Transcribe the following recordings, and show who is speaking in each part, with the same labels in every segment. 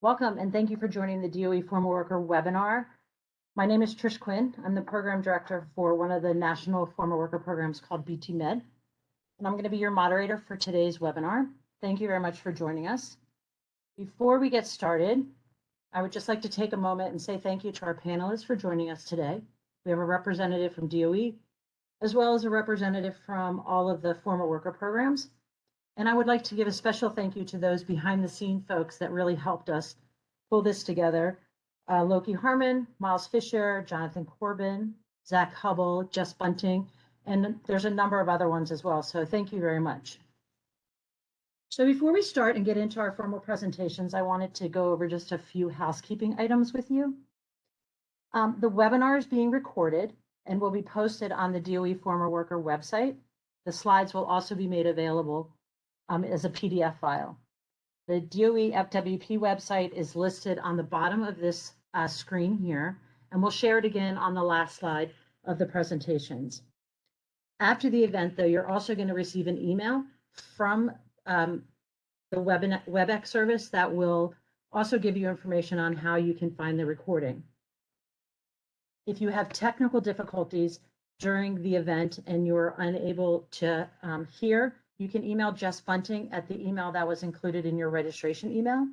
Speaker 1: Welcome and thank you for joining the DOE Former Worker Webinar. My name is Trish Quinn. I'm the Program Director for one of the National Former Worker programs called BT Med, and I'm going to be your moderator for today's webinar. Thank you very much for joining us. Before we get started, I would just like to take a moment and say thank you to our panelists for joining us today. We have a representative from DOE, as well as a representative from all of the former worker programs. And I would like to give a special thank you to those behind the scene folks that really helped us pull this together. Loki Harmon, Miles Fisher, Jonathan Corbin, Zach Hubble, Jess Bunting, and there's a number of other ones as well. So thank you very much. So before we start and get into our formal presentations, I wanted to go over just a few housekeeping items with you. The webinar is being recorded and will be posted on the DOE Former Worker website. The slides will also be made available as a PDF file. The DOE FWP website is listed on the bottom of this screen here, and we'll share it again on the last slide of the presentations. After the event, though, you're also going to receive an email from the WebEx service that will also give you information on how you can find the recording. If you have technical difficulties during the event and you're unable to hear, you can email Jess Bunting at the email that was included in your registration email.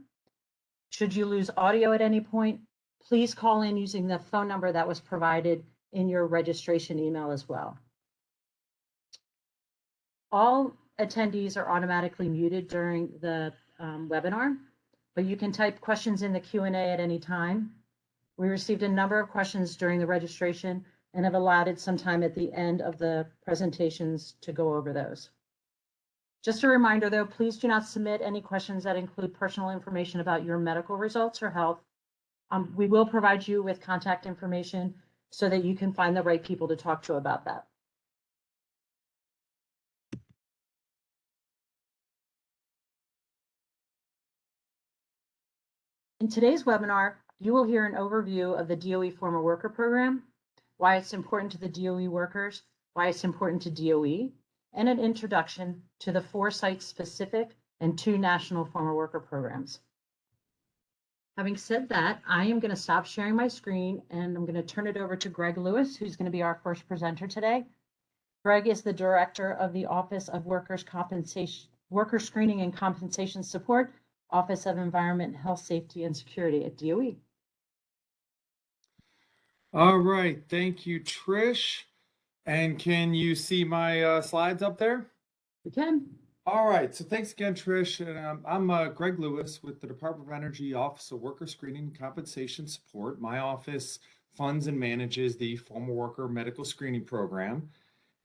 Speaker 1: Should you lose audio at any point, please call in using the phone number that was provided in your registration email as well. All attendees are automatically muted during the webinar, but you can type questions in the Q&A at any time. We received a number of questions during the registration and have allotted some time at the end of the presentations to go over those. Just a reminder though, please do not submit any questions that include personal information about your medical results or health. We will provide you with contact information so that you can find the right people to talk to about that. In today's webinar, you will hear an overview of the DOE Former Worker Program, why it's important to the DOE workers, why it's important to DOE, and an introduction to the 4 site-specific and 2 national former worker programs. Having said that, I am going to stop sharing my screen and I'm going to turn it over to Greg Lewis, who's going to be our first presenter today. Greg is the Director of the Office of Worker Screening and Compensation Support, Office of Environment, Health, Safety, and Security at DOE.
Speaker 2: All right, thank you, Trish. And can you see my slides up there?
Speaker 1: We can.
Speaker 2: All right, so thanks again, Trish. And I'm Greg Lewis with the Department of Energy Office of Worker Screening and Compensation Support. My office funds and manages the Former Worker Medical Screening Program.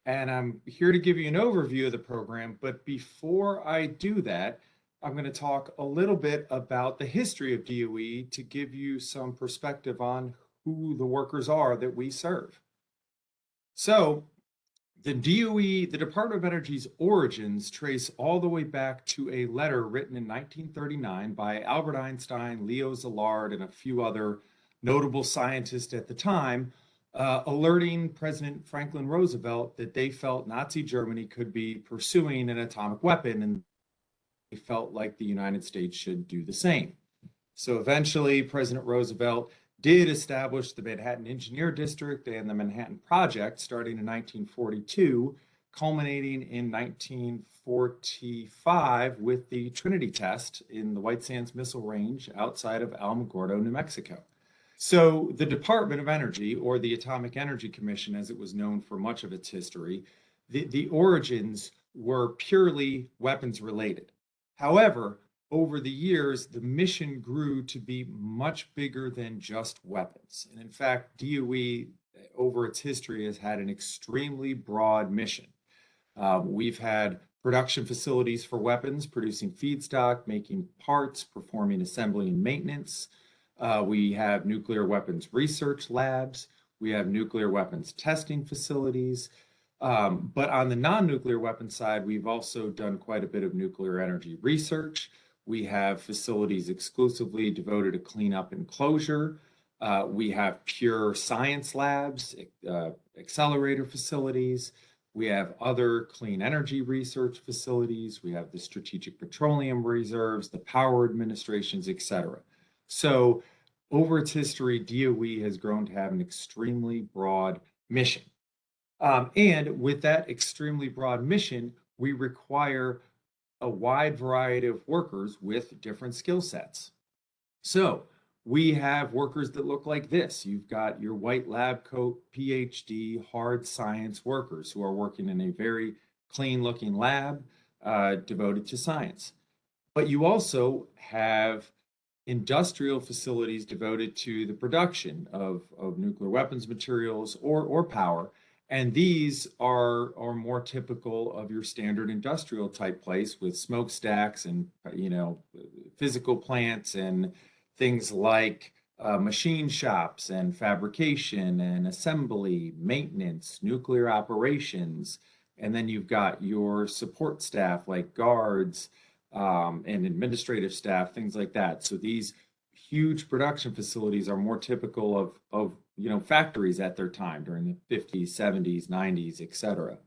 Speaker 2: And I'm here to give you an overview of the program. But before I do that, I'm going to talk a little bit about the history of DOE to give you some perspective on who the workers are that we serve. So the DOE, the Department of Energy's origins trace all the way back to a letter written in 1939 by Albert Einstein, Leo Szilard, and a few other notable scientists at the time, alerting President Franklin Roosevelt that they felt Nazi Germany could be pursuing an atomic weapon and they felt like the United States should do the same. So eventually, President Roosevelt did establish the Manhattan Engineer District and the Manhattan Project starting in 1942, culminating in 1945 with the Trinity test in the White Sands Missile Range outside of Alamogordo, New Mexico. So the Department of Energy, or the Atomic Energy Commission as it was known for much of its history, the origins were purely weapons related. However, over the years, the mission grew to be much bigger than just weapons. And in fact, DOE, over its history, has had an extremely broad mission. We've had production facilities for weapons, producing feedstock, making parts, performing assembly and maintenance. We have nuclear weapons research labs. We have nuclear weapons testing facilities. But on the non-nuclear weapons side, we've also done quite a bit of nuclear energy research. We have facilities exclusively devoted to cleanup and closure. We have pure science labs, accelerator facilities. We have other clean energy research facilities. We have the strategic petroleum reserves, the power administrations, et cetera. So over its history, DOE has grown to have an extremely broad mission. And with that extremely broad mission, we require a wide variety of workers with different skill sets. So we have workers that look like this. You've got your white lab coat, PhD, hard science workers who are working in a very clean looking lab devoted to science. But you also have industrial facilities devoted to the production of nuclear weapons materials or power. And these are more typical of your standard industrial type place with smokestacks and, physical plants and things like machine shops and fabrication and assembly, maintenance, nuclear operations. And then you've got your support staff like guards, and administrative staff, things like that. So these huge production facilities are more typical of factories at their time during the 50s, 70s, 90s, et cetera.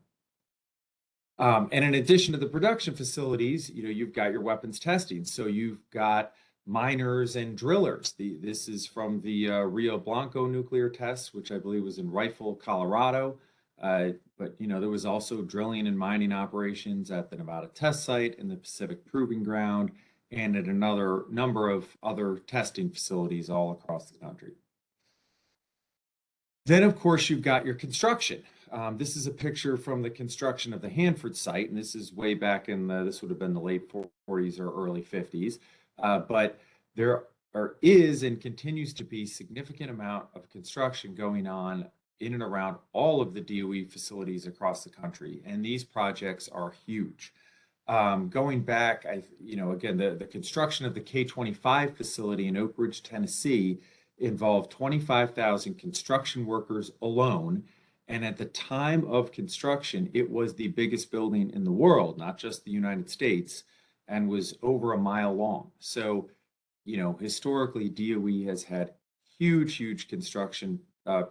Speaker 2: And in addition to the production facilities, you've got your weapons testing. So you've got miners and drillers. This is from the Rio Blanco nuclear test, which I believe was in Rifle, Colorado. But there was also drilling and mining operations at the Nevada test site and the Pacific Proving Ground, and at another number of other testing facilities all across the country. Then, of course, you've got your construction. This is a picture from the construction of the Hanford site, and this is way back in this would have been the late 40s or early 50s. But there is and continues to be significant amount of construction going on in and around all of the DOE facilities across the country. And these projects are huge. Going back, again, the construction of the K-25 facility in Oak Ridge, Tennessee, involved 25,000 construction workers alone. And at the time of construction, it was the biggest building in the world, not just the United States, and was over a mile long. So, historically, DOE has had huge construction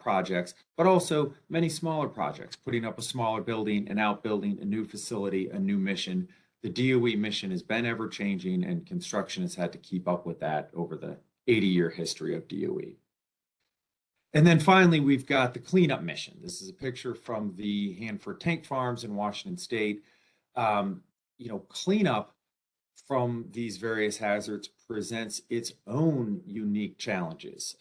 Speaker 2: projects, but also many smaller projects, putting up a smaller building, an outbuilding, a new facility, a new mission. The DOE mission has been ever changing, and construction has had to keep up with that over the 80-year history of DOE. And then finally, we've got the cleanup mission. This is a picture from the Hanford tank farms in Washington State. Cleanup from these various hazards presents its own unique challenges.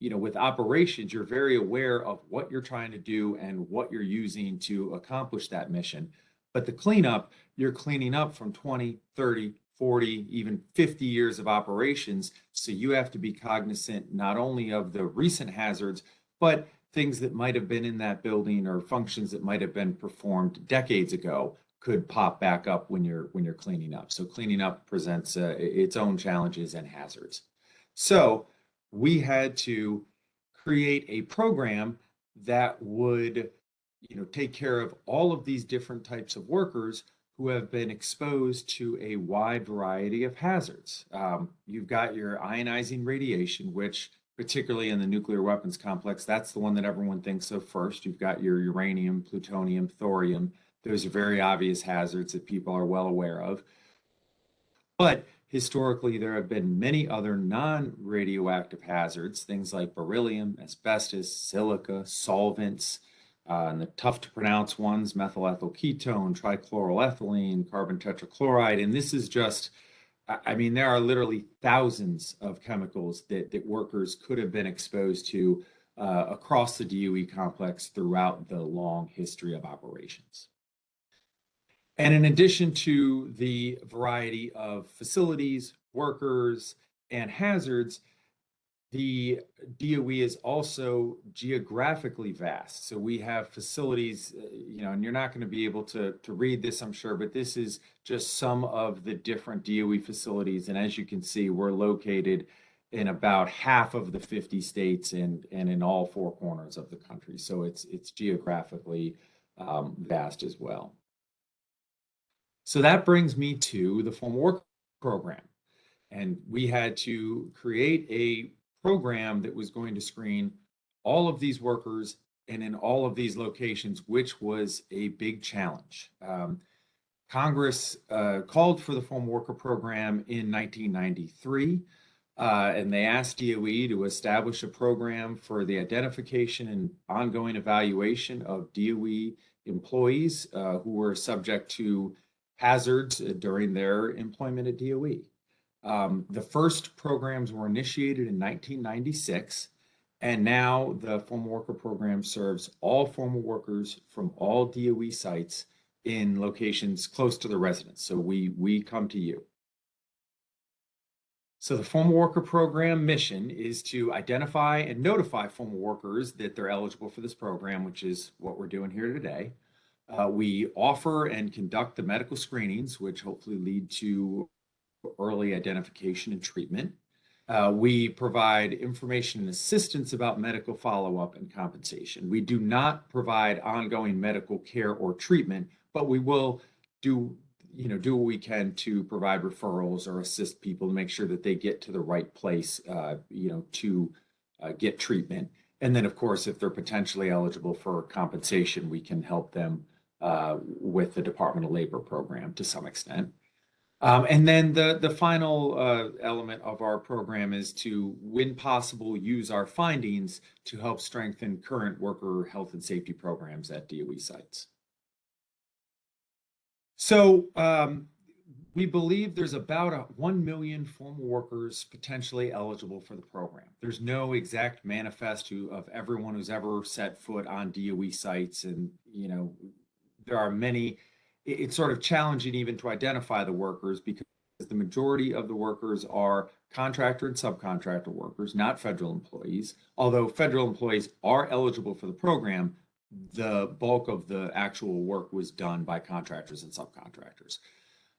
Speaker 2: With operations, you're very aware of what you're trying to do and what you're using to accomplish that mission. But the cleanup, you're cleaning up from 20, 30, 40, even 50 years of operations. So you have to be cognizant not only of the recent hazards, but things that might have been in that building or functions that might have been performed decades ago could pop back up when you're cleaning up. So cleaning up presents its own challenges and hazards. So we had to create a program that would take care of all of these different types of workers who have been exposed to a wide variety of hazards. You've got your ionizing radiation, which particularly in the nuclear weapons complex, that's the one that everyone thinks of first. You've got your uranium, plutonium, thorium. Those are very obvious hazards that people are well aware of. But historically, there have been many other non-radioactive hazards, things like beryllium, asbestos, silica, solvents, and the tough to pronounce ones, methyl ethyl ketone, trichloroethylene, carbon tetrachloride. And this is just, there are literally thousands of chemicals that workers could have been exposed to across the DOE complex throughout the long history of operations. And in addition to the variety of facilities, workers, and hazards, the DOE is also geographically vast. So we have facilities, and you're not going to be able to read this, I'm sure, but this is just some of the different DOE facilities. And as you can see, we're located in about half of the 50 states and in all four corners of the country. So it's geographically vast as well. So that brings me to the formal work program. And we had to create a program that was going to screen all of these workers and in all of these locations, which was a big challenge. Congress called for the formal worker program in 1993. and they asked DOE to establish a program for the identification and ongoing evaluation of DOE employees who were subject to hazards during their employment at DOE. The first programs were initiated in 1996, and now the former worker program serves all former workers from all DOE sites in locations close to the residence. So we come to you. So the former worker program mission is to identify and notify former workers that they're eligible for this program, which is what we're doing here today. We offer and conduct the medical screenings, which hopefully lead to early identification and treatment. We provide information and assistance about medical follow-up and compensation. We do not provide ongoing medical care or treatment, but we will do what we can to provide referrals or assist people to make sure that they get to the right place, to get treatment. And then, of course, if they're potentially eligible for compensation, we can help them with the Department of Labor program to some extent. And then the final element of our program is to, when possible, use our findings to help strengthen current worker health and safety programs at DOE sites. So we believe there's about 1 million former workers potentially eligible for the program. There's no exact manifest of everyone who's ever set foot on DOE sites. And, there are many. It's sort of challenging even to identify the workers because the majority of the workers are contractor and subcontractor workers, not federal employees. Although federal employees are eligible for the program, the bulk of the actual work was done by contractors and subcontractors.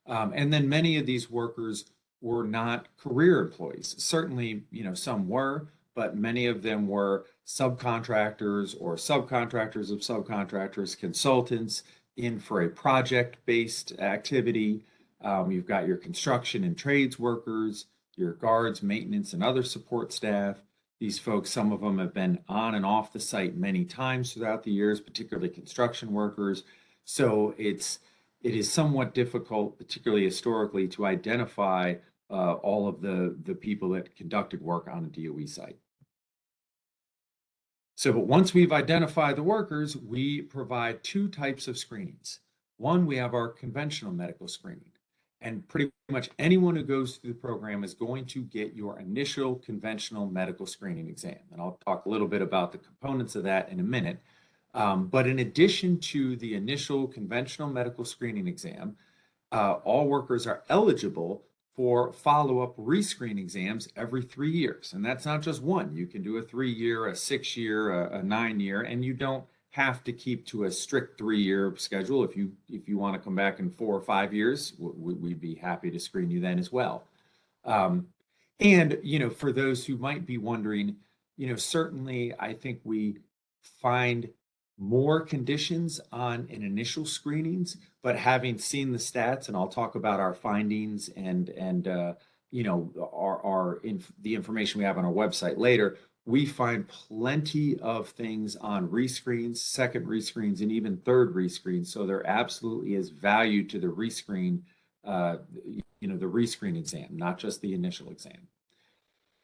Speaker 2: And then many of these workers were not career employees. Certainly, some were, but many of them were subcontractors or subcontractors of subcontractors, consultants in for a project-based activity. You've got your construction and trades workers, your guards, maintenance, and other support staff. These folks, some of them have been on and off the site many times throughout the years, particularly construction workers. So it is somewhat difficult, particularly historically, to identify all of the people that conducted work on a DOE site. So, but once we've identified the workers, we provide two types of screenings. One, we have our conventional medical screening. And pretty much anyone who goes through the program is going to get your initial conventional medical screening exam. And I'll talk a little bit about the components of that in a minute. But in addition to the initial conventional medical screening exam, all workers are eligible for follow-up rescreen exams every 3 years. And that's not just one. You can do a 3-year, a 6-year, a 9-year, and you don't have to keep to a strict 3-year schedule. If you want to come back in 4 or 5 years, we'd be happy to screen you then as well. And for those who might be wondering, certainly I think we find more conditions on an initial screenings, but having seen the stats, and I'll talk about our findings and the information we have on our website later, we find plenty of things on rescreens, second rescreens, and even third rescreens. So there absolutely is value to the rescreen, the rescreen exam, not just the initial exam.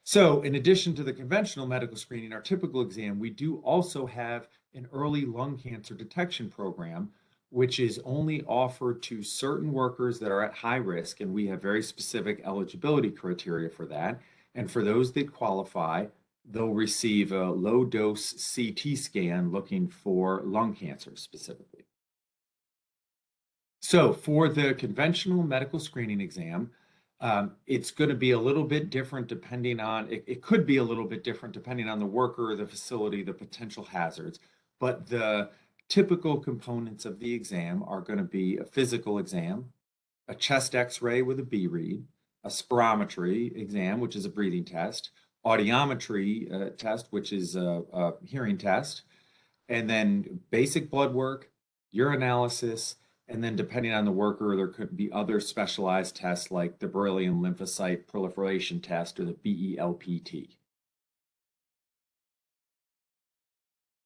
Speaker 2: So in addition to the conventional medical screening, our typical exam, we do also have an early lung cancer detection program, which is only offered to certain workers that are at high risk. And we have very specific eligibility criteria for that. And for those that qualify, they'll receive a low dose CT scan looking for lung cancer specifically. So for the conventional medical screening exam, it's going to be a little bit different depending on, it could be a little bit different depending on the worker, the facility, the potential hazards. But the typical components of the exam are going to be a physical exam, a chest x-ray with a B read, a spirometry exam, which is a breathing test, audiometry test, which is a hearing test, and then basic blood work, urinalysis, and then depending on the worker, there could be other specialized tests like the beryllium lymphocyte proliferation test or the BELPT.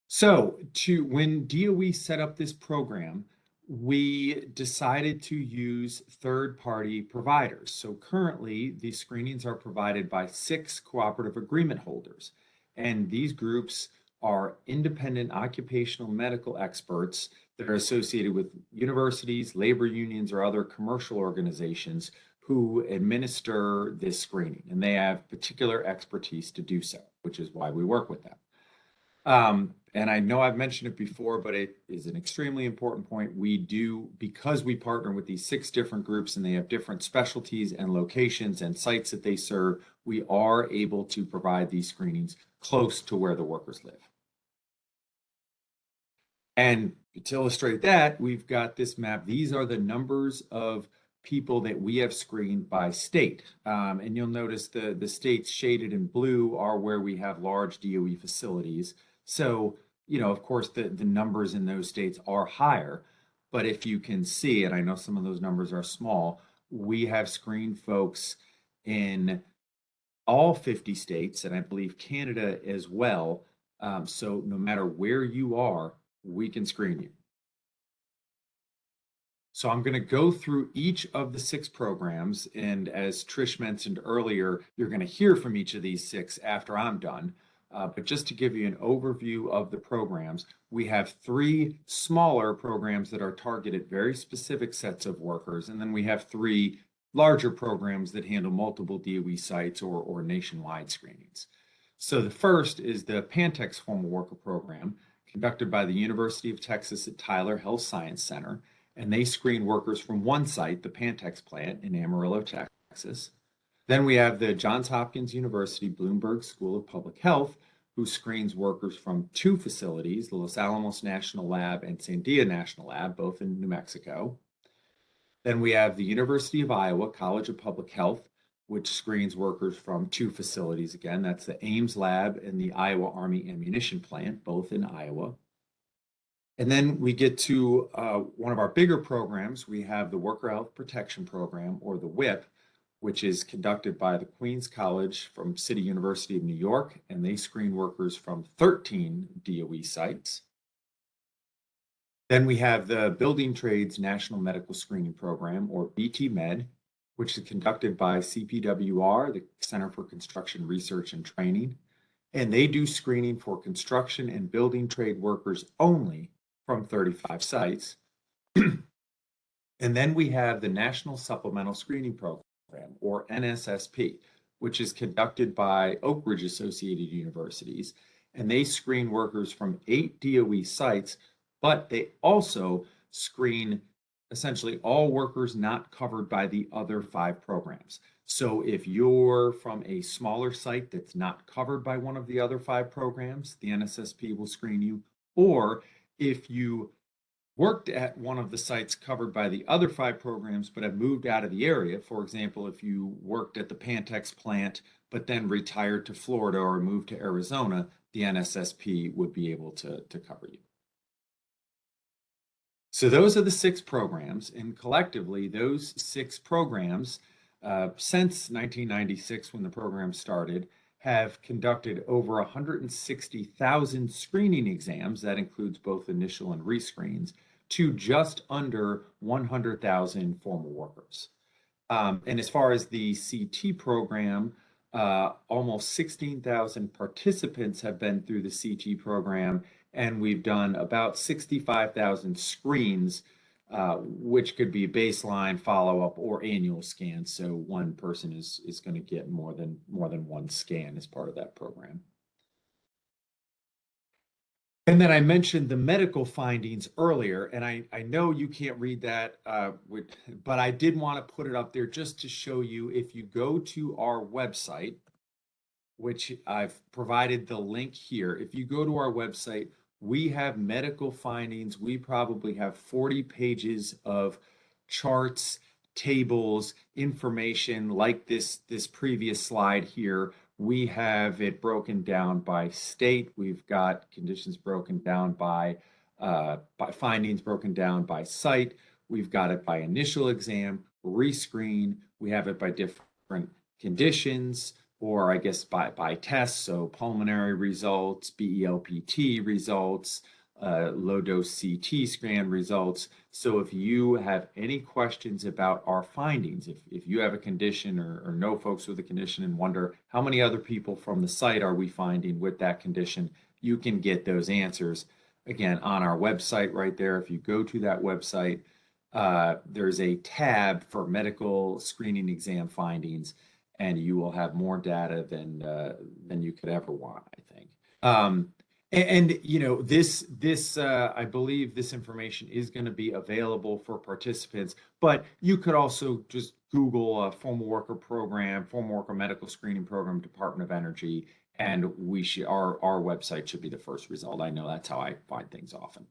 Speaker 2: So when DOE set up this program, we decided to use third-party providers. So currently, these screenings are provided by 6 cooperative agreement holders. And these groups are independent occupational medical experts that are associated with universities, labor unions, or other commercial organizations who administer this screening. And they have particular expertise to do so, which is why we work with them. And I know I've mentioned it before, but it is an extremely important point. We do, because we partner with these 6 different groups and they have different specialties and locations and sites that they serve, we are able to provide these screenings close to where the workers live. And to illustrate that, we've got this map. These are the numbers of people that we have screened by state. And you'll notice the states shaded in blue are where we have large DOE facilities. So, you know, of course, the numbers in those states are higher. But if you can see, and I know some of those numbers are small, we have screened folks in all 50 states, and I believe Canada as well. So no matter where you are, we can screen you. So I'm going to go through each of the 6 programs. And as Trish mentioned earlier, you're going to hear from each of these 6 after I'm done. But just to give you an overview of the programs, we have 3 smaller programs that are targeted very specific sets of workers. And then we have 3 larger programs that handle multiple DOE sites or nationwide screenings. So the first is the Pantex Formal Worker Program, conducted by the University of Texas at Tyler Health Science Center. And they screen workers from one site, the Pantex plant in Amarillo, Texas. Then we have the Johns Hopkins University Bloomberg School of Public Health, who screens workers from 2 facilities, the Los Alamos National Lab and Sandia National Lab, both in New Mexico. Then we have the University of Iowa College of Public Health, which screens workers from 2 facilities. Again, that's the Ames Lab and the Iowa Army Ammunition Plant, both in Iowa. And then we get to one of our bigger programs. We have the Worker Health Protection Program, or the WIP, which is conducted by the Queens College from City University of New York, and they screen workers from 13 DOE sites. Then we have the Building Trades National Medical Screening Program, or BT Med, which is conducted by CPWR, the Center for Construction Research and Training, and they do screening for construction and building trade workers only from 35 sites. And then we have the National Supplemental Screening Program, or NSSP, which is conducted by Oak Ridge Associated Universities, and they screen workers from 8 DOE sites, but they also screen essentially all workers not covered by the other 5 programs. So if you're from a smaller site that's not covered by one of the other 5 programs, the NSSP will screen you. Or if you worked at one of the sites covered by the other 5 programs but have moved out of the area, for example, if you worked at the Pantex plant but then retired to Florida or moved to Arizona, the NSSP would be able to cover you. So those are the 6 programs, and collectively those 6 programs, since 1996 when the program started, have conducted over 160,000 screening exams, that includes both initial and rescreens, to just under 100,000 formal workers. And as far as the CT program, almost 16,000 participants have been through the CT program, and we've done about 65,000 screens, which could be baseline, follow-up, or annual scans. So one person is going to get more than one scan as part of that program. And then I mentioned the medical findings earlier, and I know you can't read that, but I did want to put it up there just to show you. If you go to our website, which I've provided the link here, if you go to our website, we have medical findings. We probably have 40 pages of charts, tables, information like this previous slide here. We have it broken down by state. We've got conditions broken down by findings broken down by site. We've got it by initial exam, rescreen. We have it by different conditions, or I guess by tests, so pulmonary results, BELPT results, low-dose CT scan results. So if you have any questions about our findings, if you have a condition or know folks with a condition and wonder how many other people from the site are we finding with that condition, you can get those answers, again, on our website right there. If you go to that website, there's a tab for medical screening exam findings, and you will have more data than you could ever want, I think. And you know, this I believe this information is going to be available for participants, but you could also just Google a formal worker program, formal worker medical screening program, Department of Energy, and our website should be the first result. I know that's how I find things often.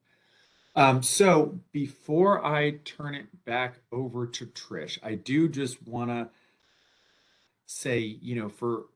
Speaker 2: So before I turn it back over to Trish, I do just want to say, you know, for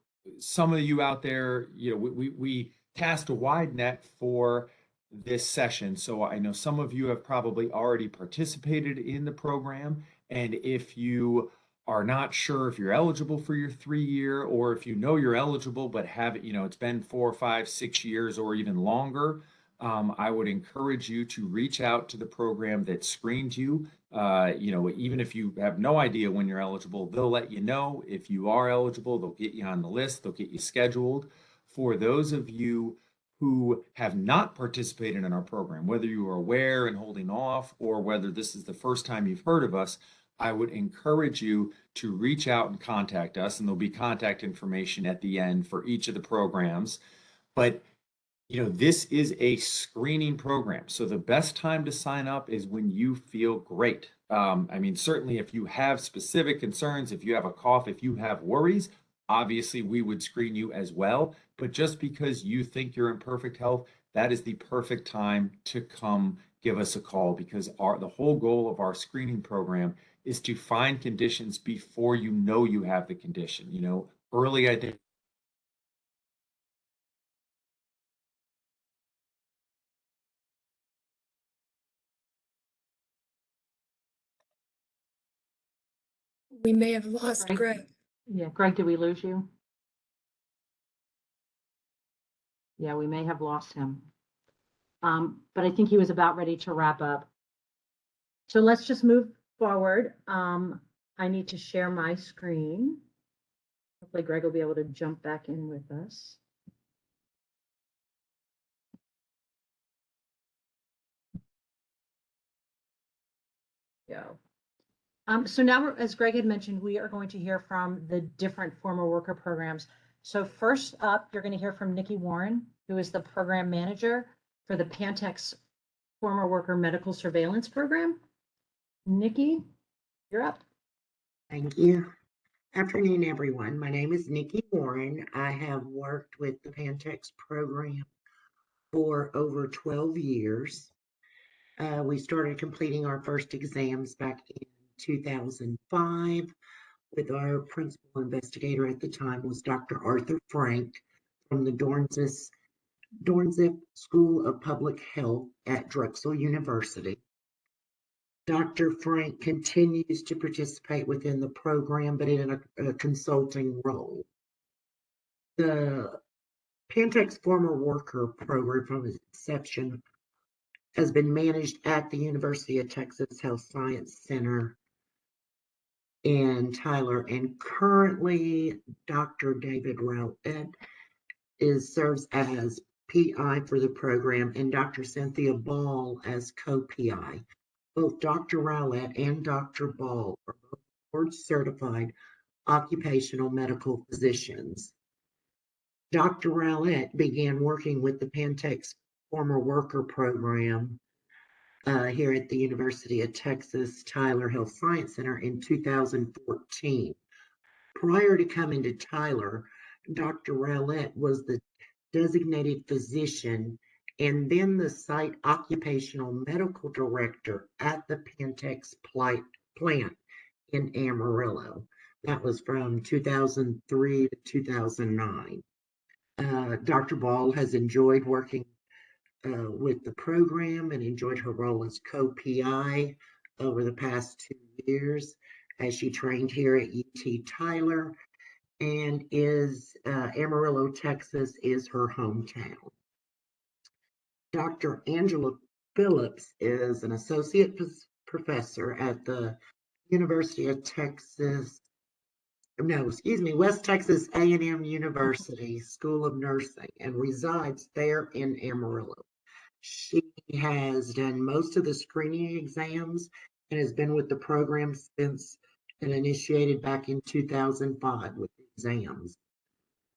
Speaker 2: some of you out there, you know, we cast a wide net for this session. So I know some of you have probably already participated in the program. And if you are not sure if you're eligible for your 3-year, or if you know you're eligible, but haven't, you know, it's been 4, 5, 6 years or even longer, I would encourage you to reach out to the program that screened you. You know, even if you have no idea when you're eligible, they'll let you know. If you are eligible, they'll get you on the list, they'll get you scheduled. For those of you who have not participated in our program, whether you are aware and holding off, or whether this is the first time you've heard of us, I would encourage you to reach out and contact us, and there'll be contact information at the end for each of the programs. But you know, this is a screening program. So the best time to sign up is when you feel great. I mean, certainly if you have specific concerns, if you have a cough, if you have worries, obviously we would screen you as well. But just because you think you're in perfect health, that is the perfect time to come give us a call, because the whole goal of our screening program is to find conditions before you know you have the condition. You know, early identification.
Speaker 3: We may have lost
Speaker 1: Greg?
Speaker 3: Greg.
Speaker 1: Yeah, Greg, did we lose you? Yeah, we may have lost him. But I think he was about ready to wrap up. So let's just move forward. I need to share my screen. Hopefully Greg will be able to jump back in with us. Go. So now, as Greg had mentioned, we are going to hear from the different former worker programs. So first up, you're going to hear from Nickie Warren, who is the program manager for the Pantex Former Worker Medical Surveillance Program. Nickie, you're up.
Speaker 4: Thank you. Afternoon, everyone. My name is Nickie Warren. I have worked with the Pantex program for over 12 years. We started completing our first exams back in 2005 with our principal investigator at the time was Dr. Arthur Frank from the Dornsiff School of Public Health at Drexel University. Dr. Frank continues to participate within the program, but in a consulting role. The Pantex Former Worker Program from its inception has been managed at the University of Texas Health Science Center in Tyler, and currently Dr. David Rowlett serves as PI for the program, and Dr. Cynthia Ball as co-PI. Both Dr. Rowlett and Dr. Ball are both board-certified occupational medical physicians. Dr. Rowlett began working with the Pantex Former Worker Program here at the University of Texas Tyler Health Science Center in 2014. Prior to coming to Tyler, Dr. Rowlett was the designated physician and then the site occupational medical director at the Pantex plant in Amarillo. That was from 2003 to 2009. Dr. Ball has enjoyed working with the program and enjoyed her role as co-PI over the past 2 years as she trained here at UT Tyler, and Amarillo, Texas is her hometown. Dr. Angela Phillips is an associate professor at the University of Texas, no, excuse me, West Texas A&M University School of Nursing and resides there in Amarillo. She has done most of the screening exams and has been with the program since it initiated back in 2005 with the exams.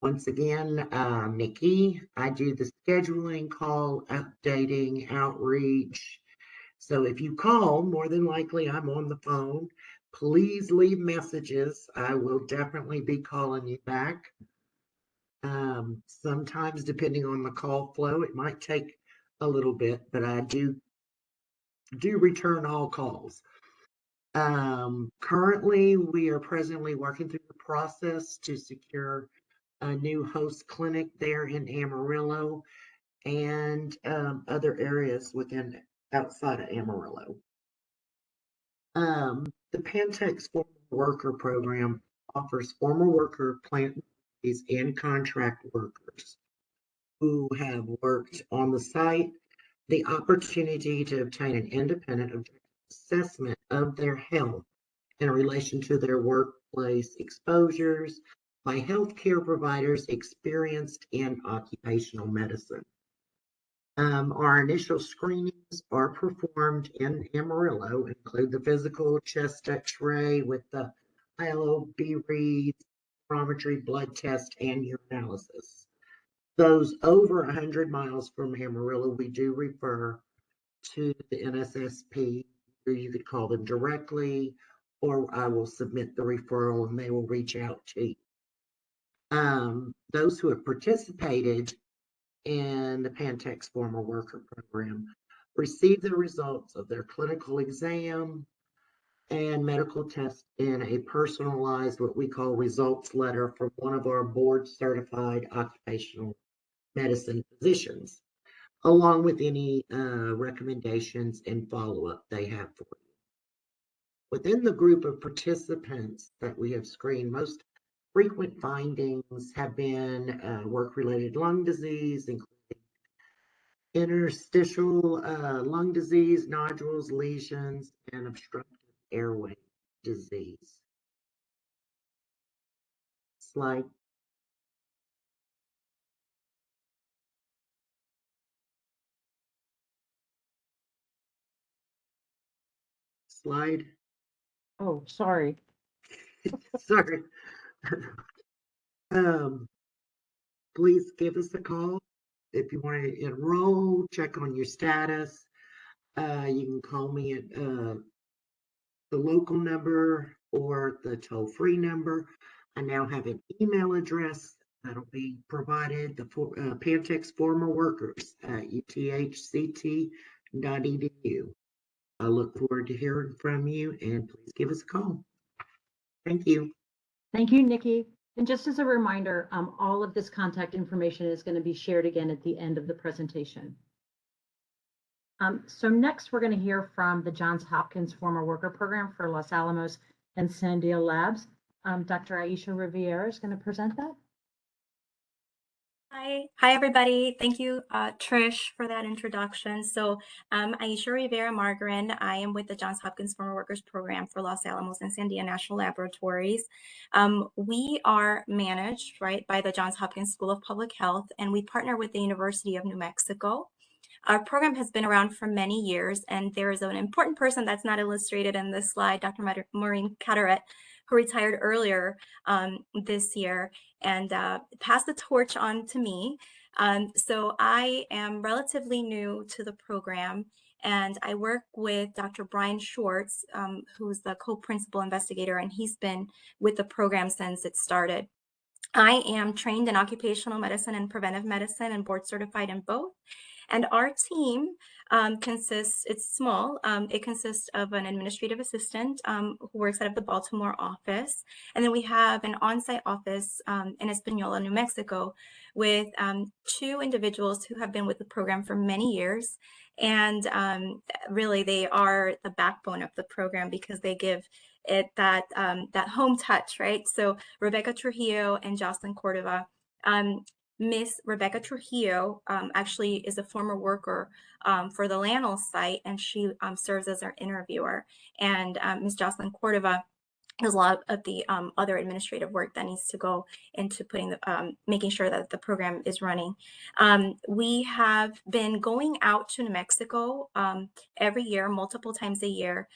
Speaker 4: Once again, Nickie, I do the scheduling, call, updating, outreach. So if you call, more than likely I'm on the phone. Please leave messages. I will definitely be calling you back. Sometimes, depending on the call flow, it might take a little bit, but I do return all calls. Currently, we are presently working through the process to secure a new host clinic there in Amarillo and other areas outside of Amarillo. The Pantex Former Worker Program offers former worker plant employees and contract workers who have worked on the site the opportunity to obtain an independent assessment of their health in relation to their workplace exposures by healthcare providers experienced in occupational medicine. Our initial screenings are performed in Amarillo, include the physical chest x-ray with the ILB reads, spirometry, blood test, and urinalysis. Those over 100 miles from Amarillo, we do refer to the NSSP, or you could call them directly, or I will submit the referral and they will reach out to you. Those who have participated in the Pantex Former Worker Program receive the results of their clinical exam and medical test in a personalized, what we call results letter from one of our board certified occupational medicine physicians, along with any recommendations and follow-up they have for you. Within the group of participants that we have screened, most frequent findings have been work-related lung disease, including interstitial lung disease, nodules, lesions, and obstructive airway disease. Slide. Slide.
Speaker 1: Oh, sorry.
Speaker 4: Sorry. Please give us a call if you want to enroll, check on your status. You can call me at the local number or the toll-free number. I now have an email address that'll be provided, the Pantex Former Workers at uthct.edu. I look forward to hearing from you, and please give us a call. Thank you.
Speaker 1: Thank you, Nickie. And just as a reminder, all of this contact information is going to be shared again at the end of the presentation. So next, we're going to hear from the Johns Hopkins Former Worker Program for Los Alamos and Sandia Labs. Dr. Aisha Rivera is going to present that.
Speaker 5: Hi, everybody. Thank you, Trish, for that introduction. So I'm Aisha Rivera Margarin. I am with the Johns Hopkins Former Workers Program for Los Alamos and Sandia National Laboratories. We are managed, right, by the Johns Hopkins School of Public Health, and we partner with the University of New Mexico. Our program has been around for many years, and there is an important person that's not illustrated in this slide, Dr. Maureen Carteret, who retired earlier this year and passed the torch on to me. So I am relatively new to the program, and I work with Dr. Brian Schwartz, who's the co-principal investigator, and he's been with the program since it started. I am trained in occupational medicine and preventive medicine and board certified in both. And our team consists, it's small, it consists of an administrative assistant who works out of the Baltimore office. And then we have an on-site office in Espanola, New Mexico, with 2 individuals who have been with the program for many years. And really, they are the backbone of the program because they give it that, that home touch, right? So Rebecca Trujillo and Jocelyn Cordova. Miss Rebecca Trujillo actually is a former worker for the Lanos site, and she serves as our interviewer. And Ms. Jocelyn Cordova does a lot of the other administrative work that needs to go into putting the making sure that the program is running. We have been going out to New Mexico every year, multiple times a year,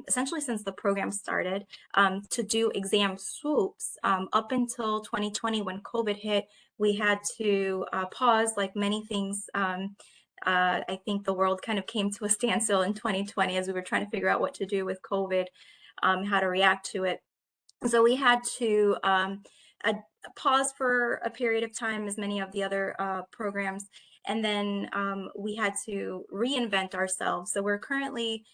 Speaker 5: essentially since the program started, to do exam swoops. Up until 2020, when COVID hit, we had to pause, like many things. I think the world kind of came to a standstill in 2020 as we were trying to figure out what to do with COVID. How to react to it. So we had to pause for a period of time, as many of the other programs, and then we had to reinvent ourselves. So we're currently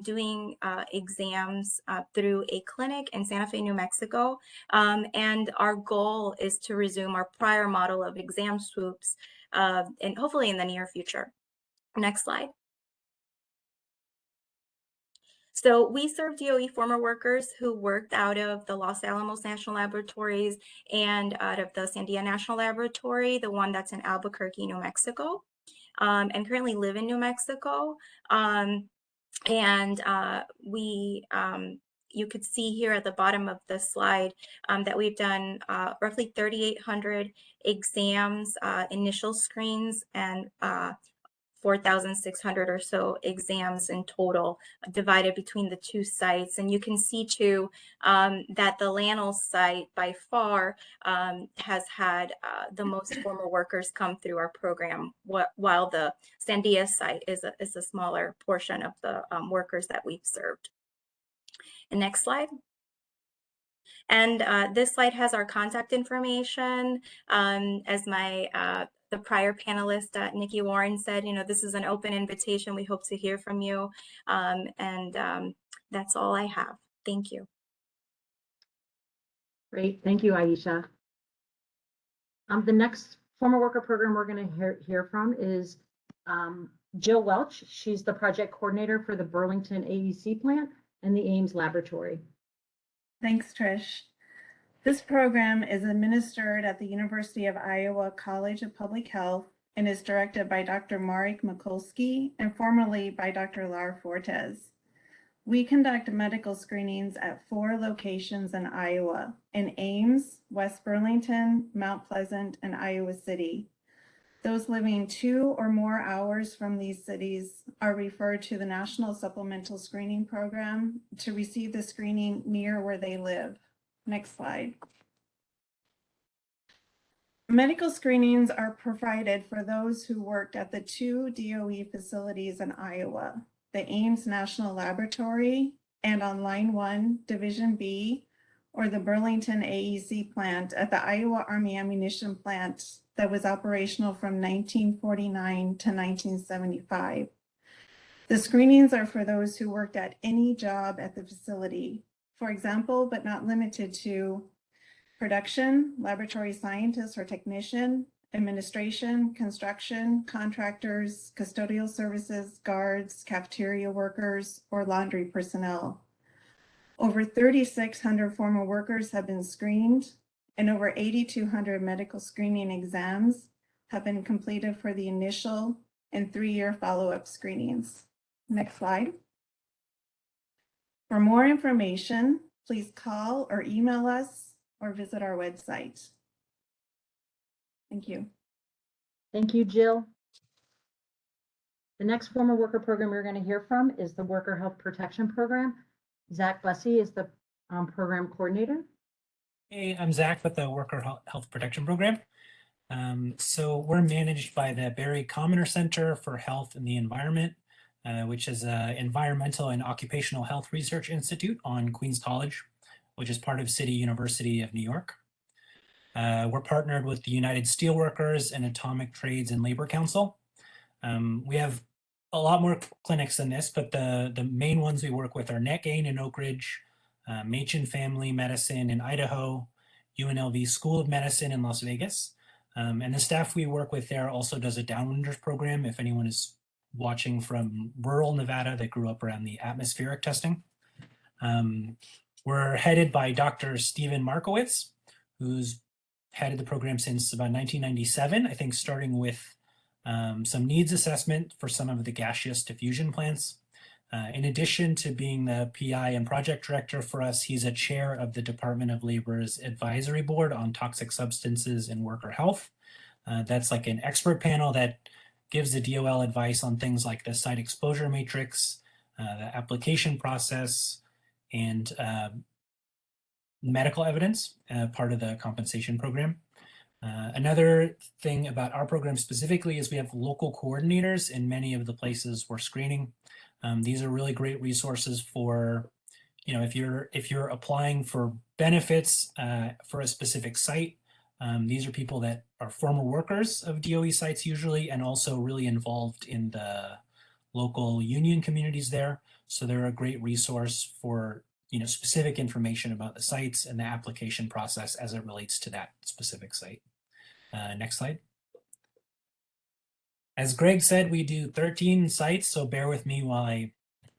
Speaker 5: doing exams through a clinic in Santa Fe, New Mexico, and our goal is to resume our prior model of exam swoops, and hopefully in the near future. Next slide. So we serve DOE former workers who worked out of the Los Alamos National Laboratories and out of the Sandia National Laboratory, the one that's in Albuquerque, New Mexico, and currently live in New Mexico. You could see here at the bottom of the slide that we've done roughly 3,800 exams, initial screens, and 4,600 or so exams in total, divided between the two sites. And you can see too that the Lanos site by far has had the most former workers come through our program, while the Sandia site is a smaller portion of the workers that we've served. And next slide. And this slide has our contact information. As the prior panelist, Nickie Warren, said, this is an open invitation. We hope to hear from you. That's all I have. Thank you.
Speaker 1: Great. Thank you, Aisha. The next former worker program we're going to hear from is Jill Welch. She's the project coordinator for the Burlington AEC plant and the Ames laboratory.
Speaker 6: Thanks, Trish. This program is administered at the University of Iowa College of Public Health and is directed by Dr. Marek Mikulski and formerly by Dr. Lar Fortes. We conduct medical screenings at 4 locations in Iowa: in Ames, West Burlington, Mount Pleasant, and Iowa City. Those living 2 or more hours from these cities are referred to the National Supplemental Screening Program to receive the screening near where they live. Next slide. Medical screenings are provided for those who worked at the 2 DOE facilities in Iowa, the Ames National Laboratory and on Line 1, Division B, or the Burlington AEC plant at the Iowa Army Ammunition Plant that was operational from 1949 to 1975. The screenings are for those who worked at any job at the facility. For example, but not limited to production, laboratory scientist or technician, administration, construction, contractors, custodial services, guards, cafeteria workers, or laundry personnel. Over 3,600 former workers have been screened, and over 8,200 medical screening exams have been completed for the initial and 3-year follow-up screenings. Next slide. For more information, please call or email us or visit our website. Thank you.
Speaker 1: Thank you, Jill. The next former worker program we're going to hear from is the Worker Health Protection Program. Zach Busse is the program coordinator.
Speaker 7: Hey, I'm Zach with the Worker Health Protection Program. So we're managed by the Barry Commoner Center for Health and the Environment, which is an environmental and occupational health research institute on Queens College, which is part of City University of New York. We're partnered with the United Steelworkers and Atomic Trades and Labor Council. We have a lot more clinics than this, but the main ones we work with are NetGain in Oak Ridge, Machen Family Medicine in Idaho, UNLV School of Medicine in Las Vegas. And the staff we work with there also does a Downwinders program, if anyone is watching from rural Nevada that grew up around the atmospheric testing. We're headed by Dr. Stephen Markowitz, who's headed the program since about 1997, I think starting with some needs assessment for some of the gaseous diffusion plants. In addition to being the PI and project director for us, he's a chair of the Department of Labor's Advisory Board on Toxic Substances in Worker Health. That's like an expert panel that gives the DOL advice on things like the site exposure matrix, the application process, and medical evidence, part of the compensation program. Another thing about our program specifically is we have local coordinators in many of the places we're screening. These are really great resources for, if you're applying for benefits for a specific site. These are people that are former workers of DOE sites usually, and also really involved in the local union communities there. So they're a great resource for specific information about the sites and the application process as it relates to that specific site. Next slide. As Greg said, we do 13 sites, so bear with me while I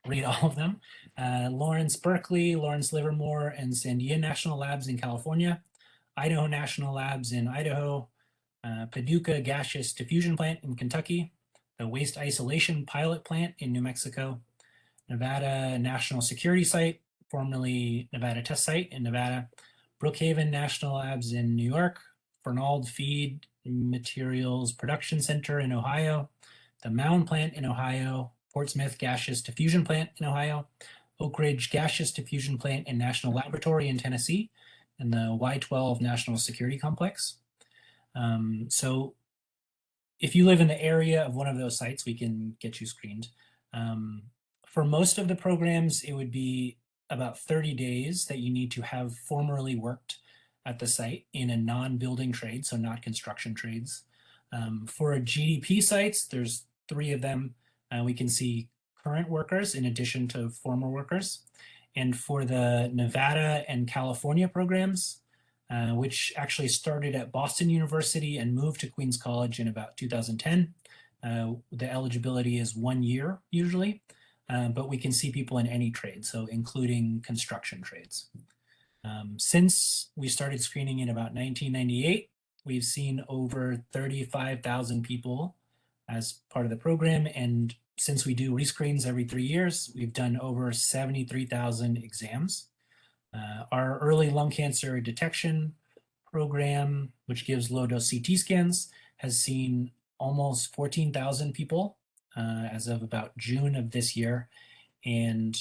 Speaker 7: read all of them. Lawrence Berkeley, Lawrence Livermore, and Sandia National Labs in California, Idaho National Labs in Idaho, Paducah Gaseous Diffusion Plant in Kentucky, the Waste Isolation Pilot Plant in New Mexico, Nevada National Security Site, formerly Nevada Test Site in Nevada, Brookhaven National Labs in New York, Fernald Feed Materials Production Center in Ohio, the Mound Plant in Ohio, Portsmouth Gaseous Diffusion Plant in Ohio, Oak Ridge Gaseous Diffusion Plant and National Laboratory in Tennessee, and the Y12 National Security Complex. So if you live in the area of one of those sites, we can get you screened. For most of the programs, it would be about 30 days that you need to have formerly worked at the site in a non-building trade, so not construction trades. For GDP sites, there's 3 of them. We can see current workers in addition to former workers. And for the Nevada and California programs, which actually started at Boston University and moved to Queens College in about 2010, the eligibility is 1 year usually, but we can see people in any trade, so including construction trades. Since we started screening in about 1998, we've seen over 35,000 people as part of the program. And since we do rescreens every 3 years, we've done over 73,000 exams. Our early lung cancer detection program, which gives low-dose CT scans, has seen almost 14,000 people as of about June of this year. And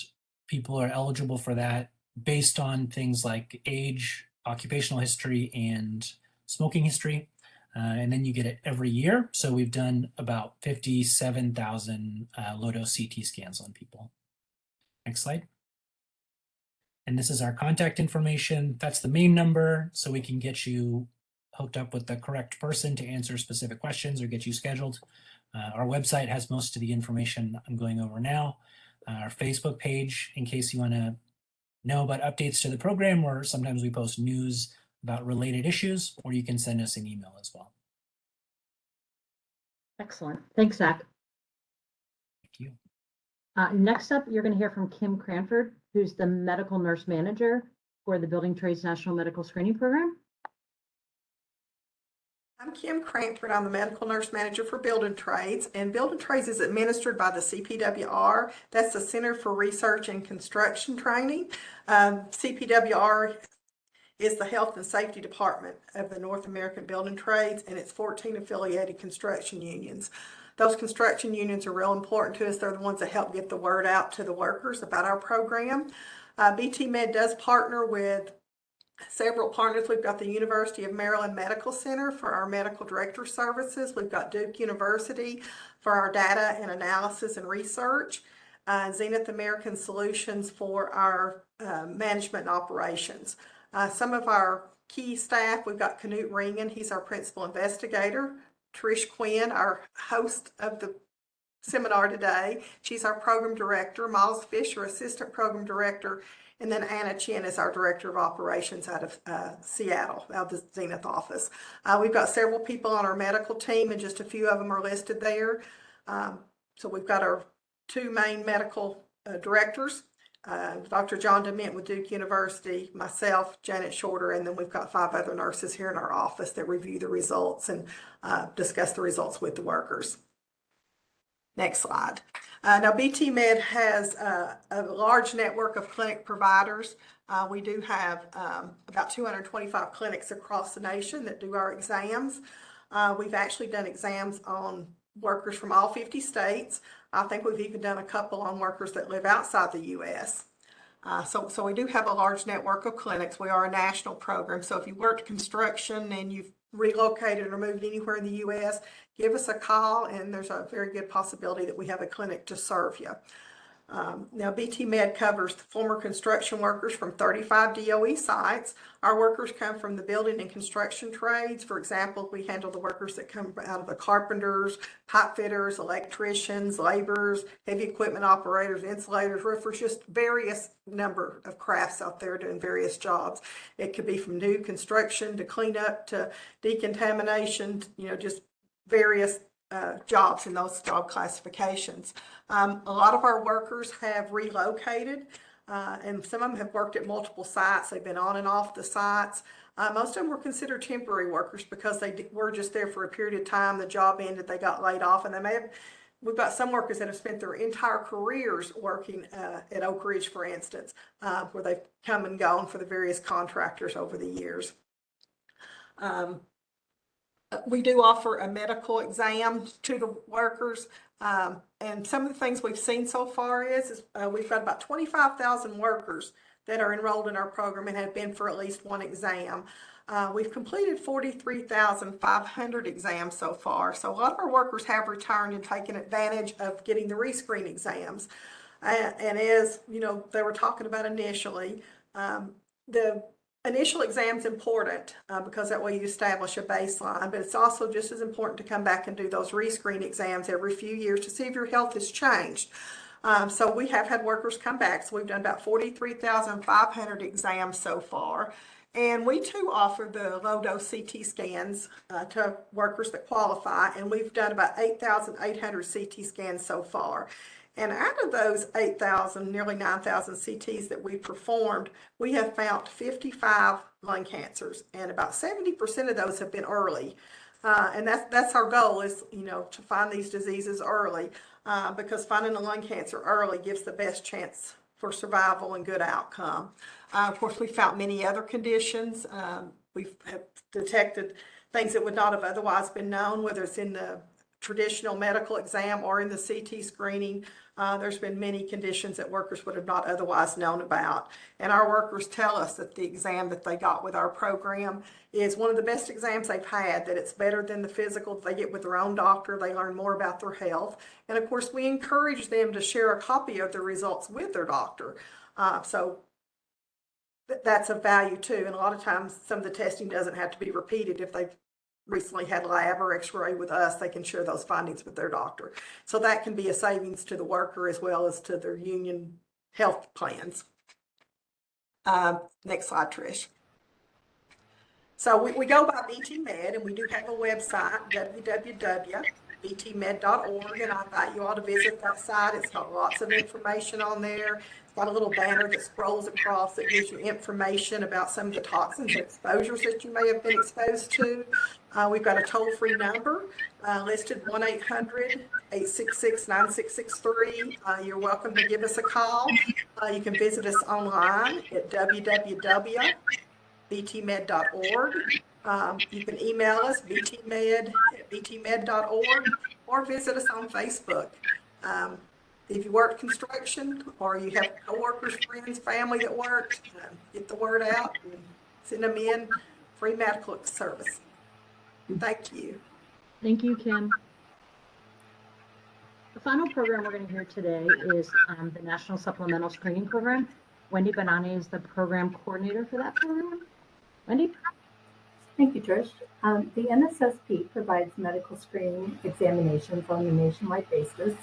Speaker 7: people are eligible for that based on things like age, occupational history, and smoking history. And then you get it every year. So we've done about 57,000 low-dose CT scans on people. Next slide. And this is our contact information. That's the main number, so we can get you hooked up with the correct person to answer specific questions or get you scheduled. Our website has most of the information I'm going over now. Our Facebook page, in case you want to know about updates to the program, or sometimes we post news about related issues, or you can send us an email as well.
Speaker 1: Excellent. Thanks, Zach.
Speaker 7: Thank you.
Speaker 1: Next up, you're going to hear from Kim Cranford, who's the medical nurse manager for the Building Trades National Medical Screening Program.
Speaker 8: I'm Kim Cranford. I'm the medical nurse manager for Building Trades, and Building Trades is administered by the CPWR. That's the Center for Research and Construction Training. CPWR is the health and safety department of the North American Building Trades, and it's 14 affiliated construction unions. Those construction unions are real important to us. They're the ones that help get the word out to the workers about our program. BT Med does partner with several partners. We've got the University of Maryland Medical Center for our medical director services. We've got Duke University for our data and analysis and research. Zenith American Solutions for our management and operations. Some of our key staff, we've got Knut Ringen, he's our principal investigator. Trish Quinn, our host of the seminar today, she's our program director. Miles Fisher, assistant program director. And then Anna Chin is our director of operations out of Seattle, out of the Zenith office. We've got several people on our medical team, and just a few of them are listed there. So we've got our 2 main medical directors. Dr. John DeMint with Duke University, myself, Janet Shorter, and then we've got 5 other nurses here in our office that review the results and discuss the results with the workers. Next slide. Now, BT Med has a large network of clinic providers. We do have about 225 clinics across the nation that do our exams. We've actually done exams on workers from all 50 states. I think we've even done a couple on workers that live outside the U.S. So we do have a large network of clinics. We are a national program. So if you worked construction and you've relocated or moved anywhere in the U.S., give us a call, and there's a very good possibility that we have a clinic to serve you. Now, BT Med covers the former construction workers from 35 DOE sites. Our workers come from the building and construction trades. For example, we handle the workers that come out of the carpenters, pipe fitters, electricians, laborers, heavy equipment operators, insulators, roofers, just various number of crafts out there doing various jobs. It could be from new construction to cleanup to decontamination, just various jobs in those job classifications. A lot of our workers have relocated, and some of them have worked at multiple sites. They've been on and off the sites. Most of them were considered temporary workers because they were just there for a period of time. The job ended, they got laid off, and we've got some workers that have spent their entire careers working at Oak Ridge, for instance, where they've come and gone for the various contractors over the years. We do offer a medical exam to the workers, and some of the things we've seen so far is we've got about 25,000 workers that are enrolled in our program and have been for at least one exam. We've completed 43,500 exams so far, so a lot of our workers have returned and taken advantage of getting the rescreen exams. And as they were talking about initially, the initial exam is important because that way you establish a baseline, but it's also just as important to come back and do those rescreen exams every few years to see if your health has changed. So we have had workers come back. So we've done about 43,500 exams so far. And we too offer the low-dose CT scans to workers that qualify, and we've done about 8,800 CT scans so far. And out of those 8,000, nearly 9,000 CTs that we performed, we have found 55 lung cancers, and about 70% of those have been early. And that's our goal, is to find these diseases early, because finding a lung cancer early gives the best chance for survival and good outcome. Of course, we found many other conditions. We've detected things that would not have otherwise been known, whether it's in the traditional medical exam or in the CT screening. There's been many conditions that workers would have not otherwise known about. And our workers tell us that the exam that they got with our program is one of the best exams they've had, that it's better than the physical that they get with their own doctor. They learn more about their health. And of course, we encourage them to share a copy of the results with their doctor. So that's of value too. And a lot of times, some of the testing doesn't have to be repeated. If they've recently had lab or x-ray with us, they can share those findings with their doctor. So that can be a savings to the worker as well as to their union health plans. Next slide, Trish. So we go by BT Med, and we do have a website, www.btmed.org, and I invite you all to visit that site. It's got lots of information on there. It's got a little banner that scrolls across that gives you information about some of the toxins and exposures that you may have been exposed to. We've got a toll-free number listed, 1-800-866-9663. You're welcome to give us a call. You can visit us online at www.btmed.org. You can email us, btmed@btmed.org, or visit us on Facebook. If you work construction or you have coworkers, friends, family that work, get the word out and send them in. Free medical service. Thank you.
Speaker 1: Thank you, Kim. The final program we're going to hear today is the National Supplemental Screening Program. Wendy Bonani is the program coordinator for that program. Wendy?
Speaker 9: Thank you, Trish. The NSSP provides medical screening examinations on a nationwide basis,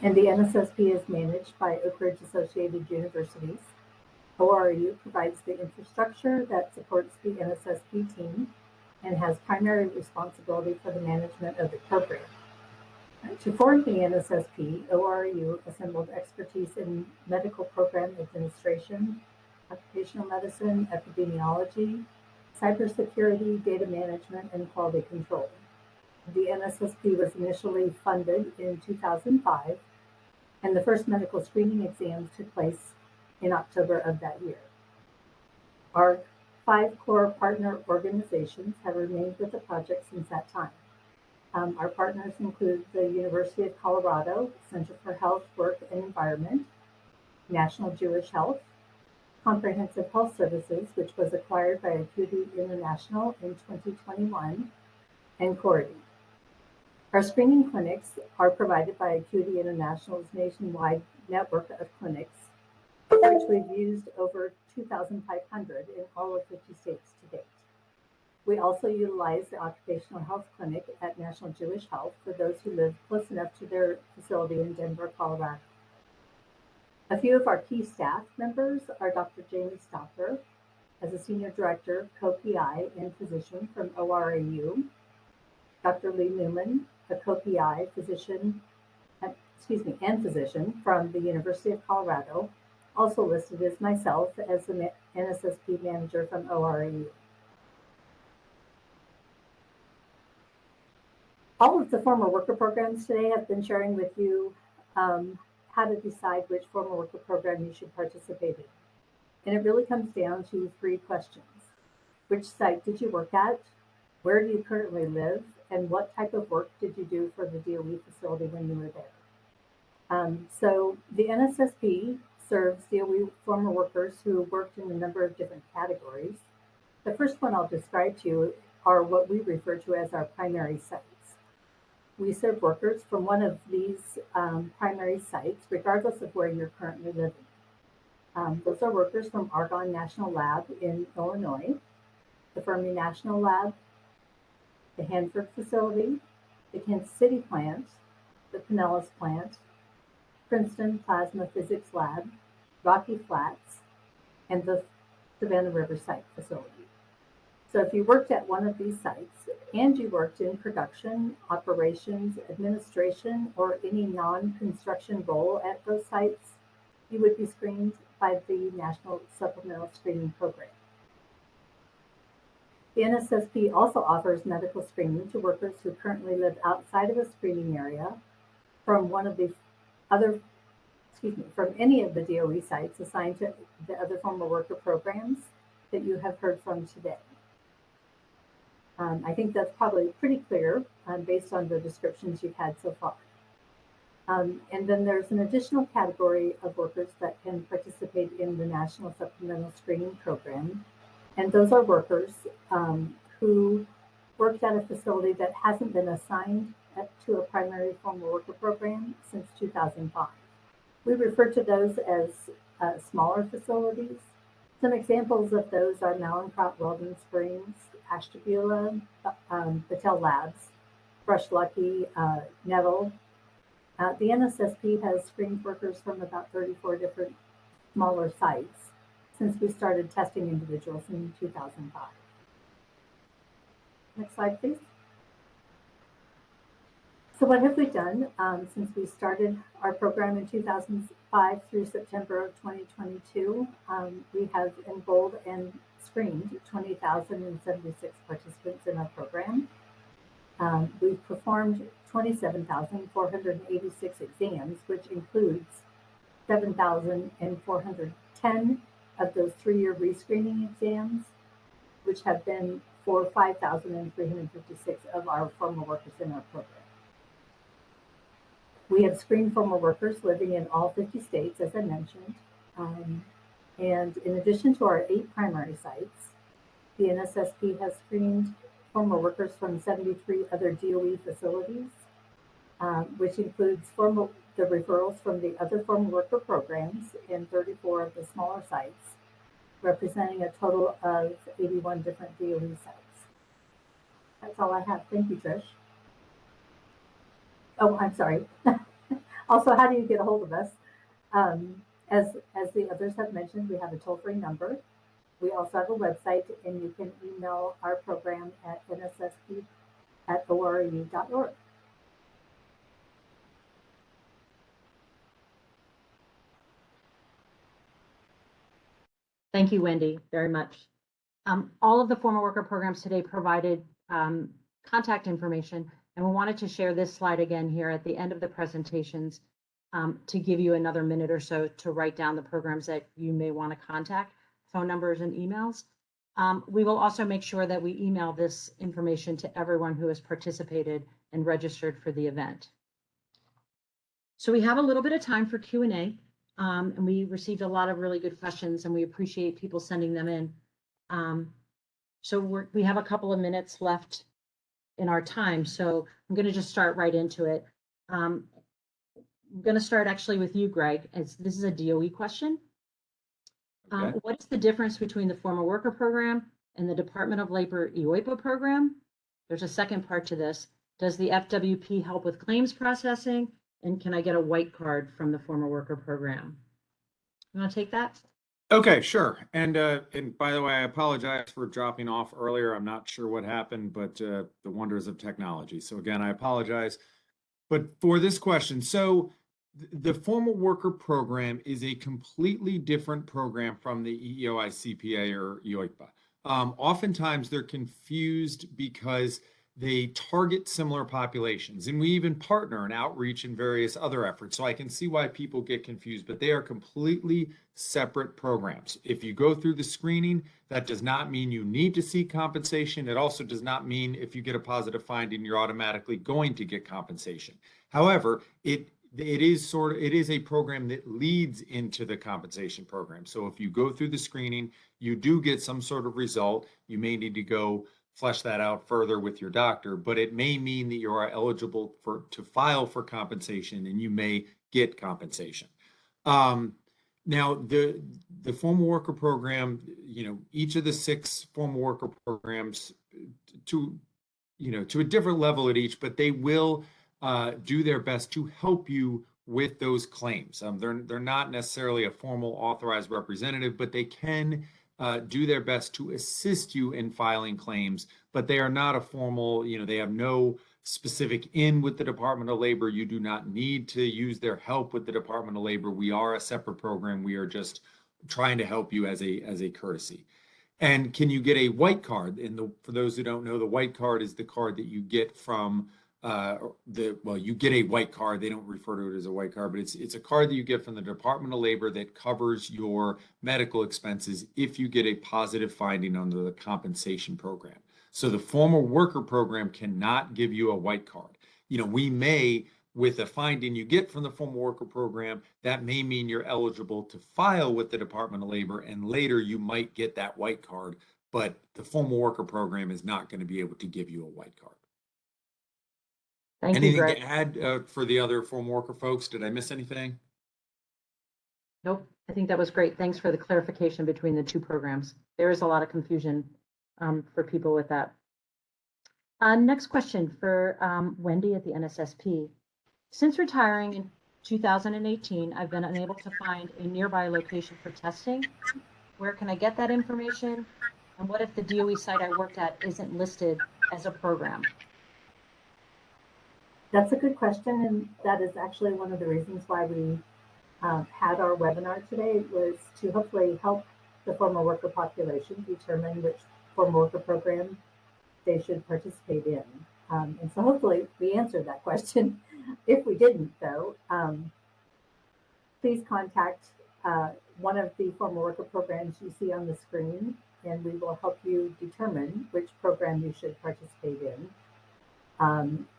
Speaker 9: and the NSSP is managed by Oak Ridge Associated Universities. ORU provides the infrastructure that supports the NSSP team and has primary responsibility for the management of the program. To form the NSSP, ORU assembled expertise in medical program administration, occupational medicine, epidemiology, cybersecurity, data management, and quality control. The NSSP was initially funded in 2005, and the first medical screening exams took place in October of that year. Our 5 core partner organizations have remained with the project since that time. Our partners include the University of Colorado, Center for Health, Work, and Environment, National Jewish Health, Comprehensive Health Services, which was acquired by Acuity International in 2021, and Cordy. Our screening clinics are provided by Acuity International's nationwide network of clinics, of which we've used over 2,500 in all of 50 states to date. We also utilize the Occupational Health Clinic at National Jewish Health for those who live close enough to their facility in Denver, Colorado. A few of our key staff members are Dr. Jamie Stopper, as a Senior Director, Co-PI and Physician from ORAU, Dr. Lee Newman, a Co-PI physician, and physician from the University of Colorado, also listed as myself as the NSSP manager from ORAU. All of the former worker programs today have been sharing with you how to decide which former worker program you should participate in. And it really comes down to 3 questions. Which site did you work at? Where do you currently live? And what type of work did you do for the DOE facility when you were there? So the NSSP serves DOE former workers who worked in a number of different categories. The first one I'll describe to you are what we refer to as our primary sites. We serve workers from one of these primary sites, regardless of where you're currently living. Those are workers from Argonne National Lab in Illinois, the Fermi National Lab, the Hanford facility, the Kansas City plant, the Pinellas plant, Princeton Plasma Physics Lab, Rocky Flats, and the Savannah Riverside facility. So if you worked at one of these sites and you worked in production, operations, administration, or any non-construction role at those sites, you would be screened by the National Supplemental Screening Program. The NSSP also offers medical screening to workers who currently live outside of a screening area from from any of the DOE sites assigned to the other former worker programs that you have heard from today. I think that's probably pretty clear based on the descriptions you've had so far. And then there's an additional category of workers that can participate in the National Supplemental Screening Program. And those are workers who worked at a facility that hasn't been assigned to a primary former worker program since 2005. We refer to those as smaller facilities. Some examples of those are Mallinckrodt Weldon Springs, Ashtabula, Battelle Labs, Brush Lucky, Nettle. The NSSP has screened workers from about 34 different smaller sites since we started testing individuals in 2005. Next slide, please. So what have we done since we started our program in 2005 through September of 2022? We have enrolled and screened 20,076 participants in our program. We've performed 27,486 exams, which includes 7,410 of those 3-year rescreening exams, which have been for 5,356 of our former workers in our program. We have screened former workers living in all 50 states, as I mentioned. And in addition to our 8 primary sites, the NSSP has screened former workers from 73 other DOE facilities, which includes the referrals from the other former worker programs in 34 of the smaller sites, representing a total of 81 different DOE sites. That's all I have. Thank you, Trish. Oh, I'm sorry. Also, how do you get a hold of us? As the others have mentioned, we have a toll-free number. We also have a website, and you can email our program at nssp@oru.org.
Speaker 1: Thank you, Wendy, very much. All of the former worker programs today provided contact information, and we wanted to share this slide again here at the end of the presentations to give you another minute or so to write down the programs that you may want to contact, phone numbers and emails. We will also make sure that we email this information to everyone who has participated and registered for the event. So we have a little bit of time for Q&A, and we received a lot of really good questions, and we appreciate people sending them in. So we have a couple of minutes left in our time, so I'm going to just start right into it. I'm going to start actually with you, Greg, as this is a DOE question.
Speaker 2: Okay.
Speaker 1: What is the difference between the former worker program and the Department of Labor EWP program? There's a second part to this. Does the FWP help with claims processing? And can I get a white card from the former worker program? You want to take that?
Speaker 2: Okay, sure. And by the way, I apologize for dropping off earlier. I'm not sure what happened, but the wonders of technology. So again, I apologize. But for this question, so the formal worker program is a completely different program from the EEOI CPA or EWP. Oftentimes they're confused because they target similar populations, and we even partner in outreach and various other efforts. So I can see why people get confused, but they are completely separate programs. If you go through the screening, that does not mean you need to seek compensation. It also does not mean if you get a positive finding, you're automatically going to get compensation. However, it is a program that leads into the compensation program. So if you go through the screening, you do get some sort of result. You may need to go flesh that out further with your doctor, but it may mean that you are eligible to file for compensation, and you may get compensation. Now, the formal worker program, each of the 6 formal worker programs to a different level at each, but they will do their best to help you with those claims. They're not necessarily a formal authorized representative, but they can do their best to assist you in filing claims, but they are not a formal, they have no specific in with the Department of Labor. You do not need to use their help with the Department of Labor. We are a separate program. We are just trying to help you as a courtesy. And can you get a white card? And for those who don't know, the white card is the card that you get from you get a white card. They don't refer to it as a white card, but it's a card that you get from the Department of Labor that covers your medical expenses if you get a positive finding under the compensation program. So the former worker program cannot give you a white card. We may, with a finding you get from the former worker program, that may mean you're eligible to file with the Department of Labor, and later you might get that white card, but the former worker program is not going to be able to give you a white card.
Speaker 1: Thank you,
Speaker 2: Anything
Speaker 1: Greg.
Speaker 2: to add for the other former worker folks? Did I miss anything?
Speaker 1: Nope, I think that was great. Thanks for the clarification between the 2 programs. There is a lot of confusion for people with that. Next question for Wendy at the NSSP. Since retiring in 2018, I've been unable to find a nearby location for testing. Where can I get that information? And what if the DOE site I worked at isn't listed as a program?
Speaker 9: That's a good question, and that is actually one of the reasons why we had our webinar today, was to hopefully help the former worker population determine which former worker program they should participate in. And so hopefully we answered that question. If we didn't, though, please contact one of the former worker programs you see on the screen, and we will help you determine which program you should participate in.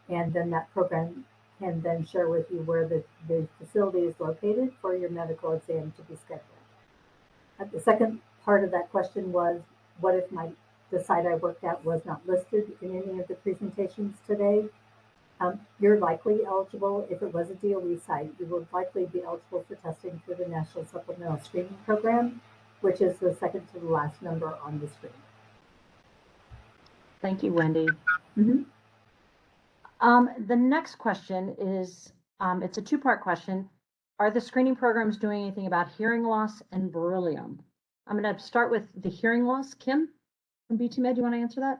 Speaker 9: And then that program can then share with you where the facility is located for your medical exam to be scheduled. The second part of that question was, what if the site I worked at was not listed in any of the presentations today? You're likely eligible. If it was a DOE site, you would likely be eligible for testing through the National Supplemental Screening Program, which is the second to the last number on the screen.
Speaker 1: Thank you, Wendy.
Speaker 9: Mm-hmm.
Speaker 1: The next question is, it's a 2-part question. Are the screening programs doing anything about hearing loss and beryllium? I'm going to start with the hearing loss. Kim from BT Med, you want to answer that?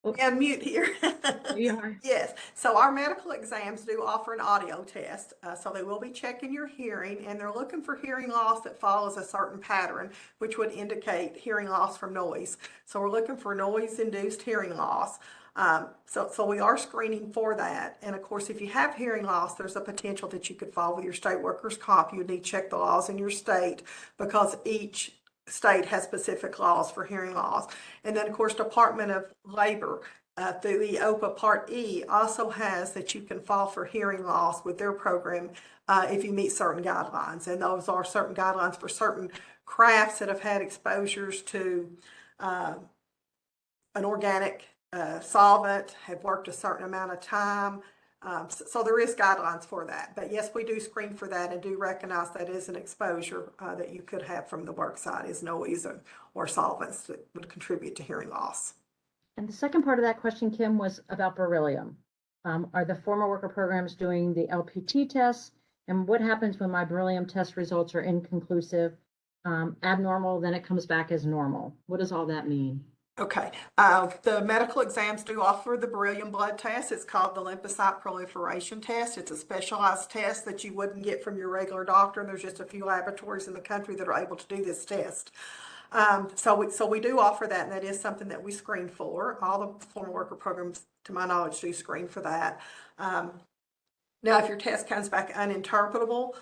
Speaker 8: Unmute here.
Speaker 1: There you are.
Speaker 8: Yes, so our medical exams do offer an audio test, so they will be checking your hearing, and they're looking for hearing loss that follows a certain pattern, which would indicate hearing loss from noise. So we're looking for noise-induced hearing loss. So we are screening for that. And of course, if you have hearing loss, there's a potential that you could file with your state workers' comp. You would need to check the laws in your state because each state has specific laws for hearing loss. And then, of course, Department of Labor through the OPA Part E also has that you can file for hearing loss with their program if you meet certain guidelines. And those are certain guidelines for certain crafts that have had exposures to an organic solvent, have worked a certain amount of time. So there is guidelines for that. But yes, we do screen for that and do recognize that is an exposure that you could have from the work site is noise or solvents that would contribute to hearing loss.
Speaker 1: And the second part of that question, Kim, was about beryllium. Are the former worker programs doing the LPT tests? And what happens when my beryllium test results are inconclusive, abnormal, then it comes back as normal? What does all that mean?
Speaker 8: Okay, the medical exams do offer the beryllium blood test. It's called the lymphocyte proliferation test. It's a specialized test that you wouldn't get from your regular doctor, and there's just a few laboratories in the country that are able to do this test. So we do offer that, and that is something that we screen for. All the former worker programs, to my knowledge, do screen for that. Now, if your test comes back uninterpretable,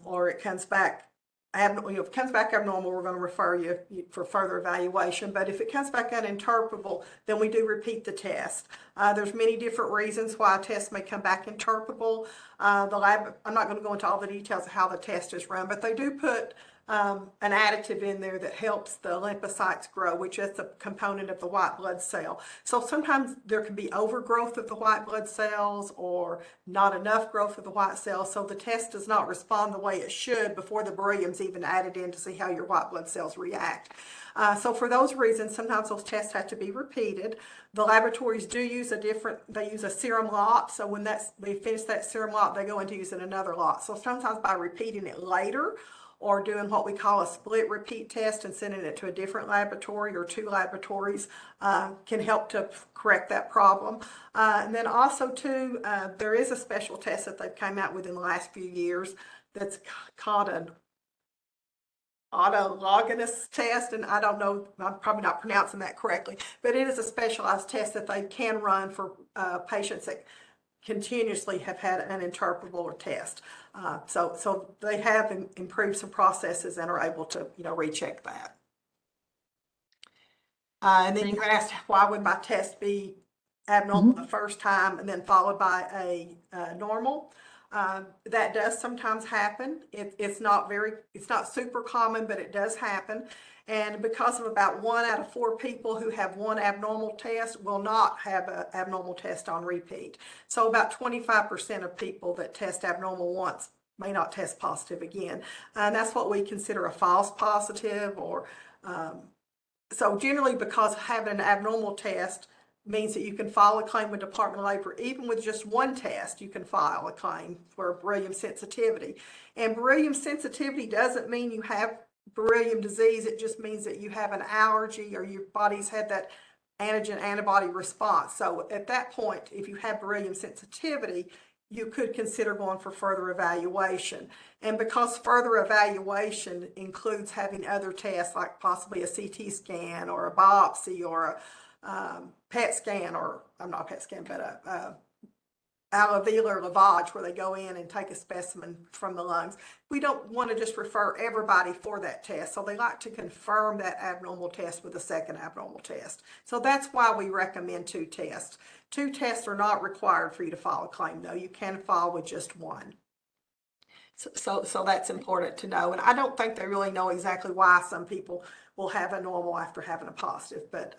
Speaker 8: or it comes back abnormal, if it comes back abnormal, we're going to refer you for further evaluation. But if it comes back uninterpretable, then we do repeat the test. There's many different reasons why a test may come back interpretable. The lab, I'm not going to go into all the details of how the test is run, but they do put an additive in there that helps the lymphocytes grow, which is a component of the white blood cell. So sometimes there can be overgrowth of the white blood cells or not enough growth of the white cells. So the test does not respond the way it should before the beryllium's even added in to see how your white blood cells react. So for those reasons, sometimes those tests have to be repeated. The laboratories do use they use a serum lot. So when they finish that serum lot, they go into using another lot. So sometimes by repeating it later, or doing what we call a split repeat test and sending it to a different laboratory or two laboratories can help to correct that problem. And then also too, there is a special test that they've come out with in the last few years that's called an autologous test, and I don't know, I'm probably not pronouncing that correctly, but it is a specialized test that they can run for patients that continuously have had an interpretable test. So they have improved some processes and are able to, recheck that. And then you asked, why would my test be abnormal the first time and then followed by a normal? That does sometimes happen. It's not super common, but it does happen. And because of about 1 out of 4 people who have one abnormal test will not have an abnormal test on repeat. So about 25% of people that test abnormal once may not test positive again. And that's what we consider a false positive, or so generally, because having an abnormal test means that you can file a claim with Department of Labor. Even with just one test, you can file a claim for beryllium sensitivity. And beryllium sensitivity doesn't mean you have beryllium disease. It just means that you have an allergy or your body's had that antigen antibody response. So at that point, if you have beryllium sensitivity, you could consider going for further evaluation. And because further evaluation includes having other tests like possibly a CT scan or a biopsy or a PET scan, or I'm not PET scan, but a alveolar lavage where they go in and take a specimen from the lungs. We don't want to just refer everybody for that test. So they like to confirm that abnormal test with a second abnormal test. So that's why we recommend 2 tests. 2 tests are not required for you to file a claim, though. You can file with just one. So that's important to know. And I don't think they really know exactly why some people will have a normal after having a positive. But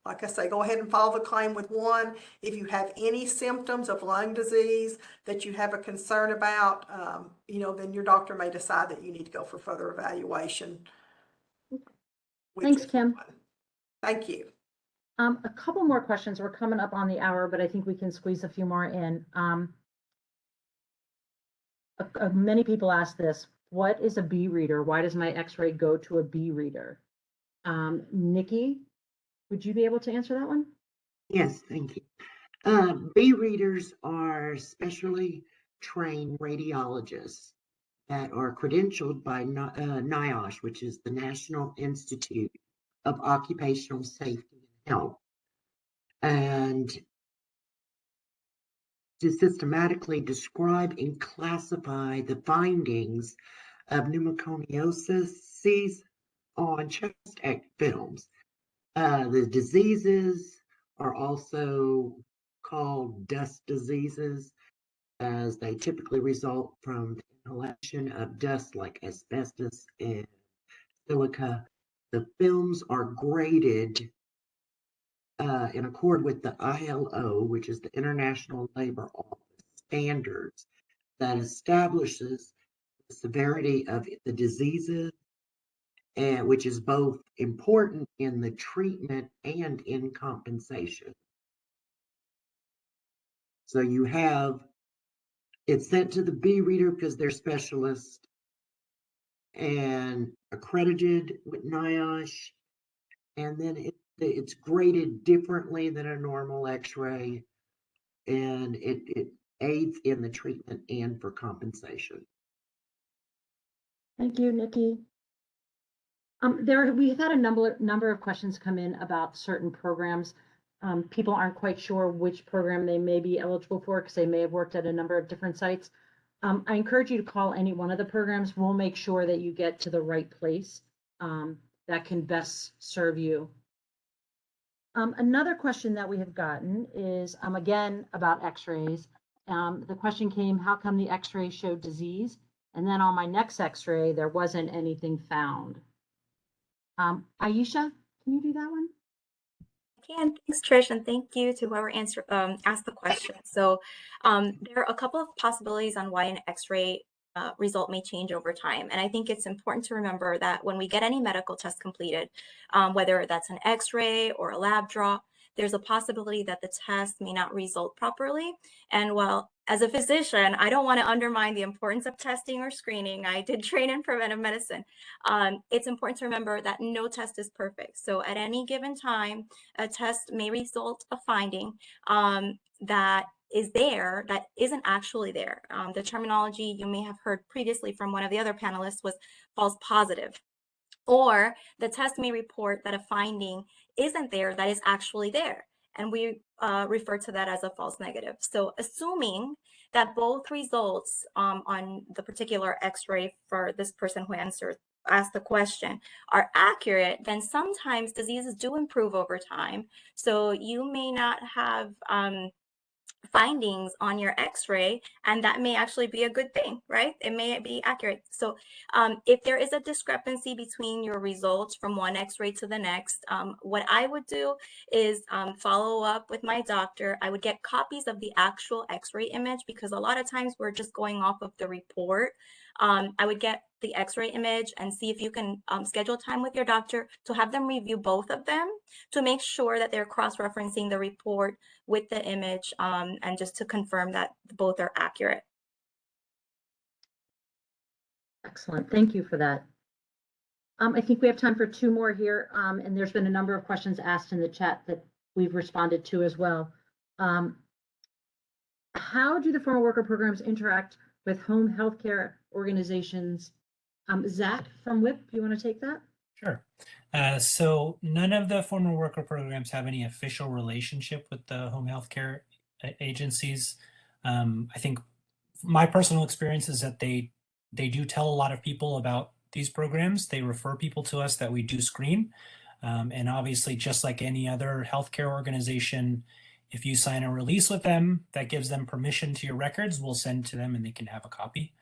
Speaker 8: like I say, go ahead and file the claim with one. If you have any symptoms of lung disease that you have a concern about, then your doctor may decide that you need to go for further evaluation.
Speaker 1: Thanks, Kim.
Speaker 8: Thank you.
Speaker 1: A couple more questions. We're coming up on the hour, but I think we can squeeze a few more in. Many people ask this: what is a B reader? Why does my X-ray go to a B reader? Nickie, would you be able to answer that one?
Speaker 4: Yes, thank you. B readers are specially trained radiologists that are credentialed by NIOSH, which is the National Institute of Occupational Safety and Health, and to systematically describe and classify the findings of pneumoconiosis on chest films. The diseases are also called dust diseases, as they typically result from the inhalation of dust like asbestos and silica. The films are graded in accord with the ILO, which is the International Labor Office standards that establishes the severity of the diseases, and which is both important in the treatment and in compensation. So you have it's sent to the B reader because they're specialists and accredited with NIOSH, and then it's graded differently than a normal X-ray, and it aids in the treatment and for compensation.
Speaker 1: Thank you, Nickie. We've had a number of questions come in about certain programs. People aren't quite sure which program they may be eligible for because they may have worked at a number of different sites. I encourage you to call any one of the programs. We'll make sure that you get to the right place that can best serve you. Another question that we have gotten is, again, about x-rays. The question came, how come the x-ray showed disease? And then on my next x-ray, there wasn't anything found. Aisha, can you do that one?
Speaker 5: Can. Thanks, Trish, and thank you to whoever asked the question. So there are a couple of possibilities on why an X-ray result may change over time. And I think it's important to remember that when we get any medical test completed, whether that's an X-ray or a lab draw, there's a possibility that the test may not result properly. And while as a physician, I don't want to undermine the importance of testing or screening. I did train in preventive medicine. It's important to remember that no test is perfect. So at any given time, a test may result a finding that is there that isn't actually there. The terminology you may have heard previously from one of the other panelists was false positive. Or the test may report that a finding isn't there that is actually there. And we refer to that as a false negative. So assuming that both results on the particular X-ray for this person who asked the question are accurate, then sometimes diseases do improve over time. So you may not have findings on your x-ray, and that may actually be a good thing, right? It may be accurate. So if there is a discrepancy between your results from one x-ray to the next, what I would do is follow up with my doctor. I would get copies of the actual x-ray image because a lot of times we're just going off of the report. I would get the x-ray image and see if you can schedule time with your doctor to have them review both of them to make sure that they're cross-referencing the report with the image and just to confirm that both are accurate.
Speaker 1: Excellent, thank you for that. I think we have time for two more here, and there's been a number of questions asked in the chat that we've responded to as well. How do the former worker programs interact with home healthcare organizations? Zach from WIP, you want to take that?
Speaker 7: Sure. So none of the former worker programs have any official relationship with the home healthcare agencies. I think my personal experience is that they do tell a lot of people about these programs. They refer people to us that we do screen. And obviously, just like any other healthcare organization, if you sign a release with them that gives them permission to your records, we'll send to them and they can have a copy.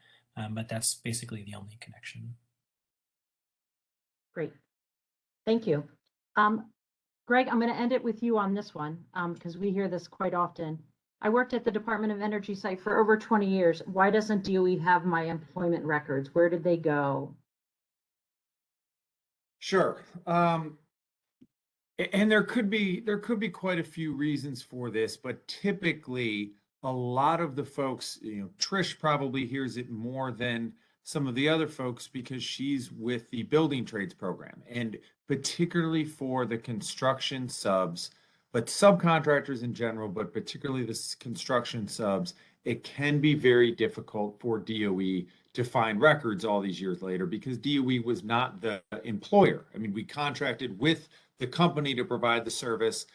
Speaker 7: But that's basically the only connection.
Speaker 1: Great, thank you. Greg, I'm going to end it with you on this one because we hear this quite often. I worked at the Department of Energy site for over 20 years. Why doesn't DOE have my employment records? Where did they go?
Speaker 2: Sure. And there could be quite a few reasons for this, but typically a lot of the folks, Trish probably hears it more than some of the other folks because she's with the building trades program, and particularly for the construction subs, but subcontractors in general, but particularly the construction subs, it can be very difficult for DOE to find records all these years later because DOE was not the employer. I mean, we contracted with the company to provide the service.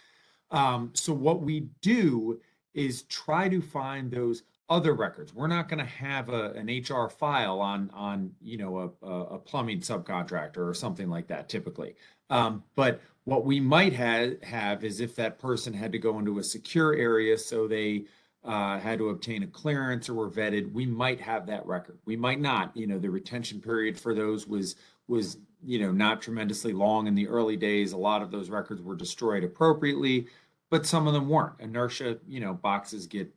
Speaker 2: So what we do is try to find those other records. We're not going to have an HR file on you know, a plumbing subcontractor or something like that typically. But what we might have is if that person had to go into a secure area, so they had to obtain a clearance or were vetted, we might have that record. We might not. You know, the retention period for those was you know, not tremendously long in the early days. A lot of those records were destroyed appropriately, but some of them weren't. Inertia, you know, boxes get,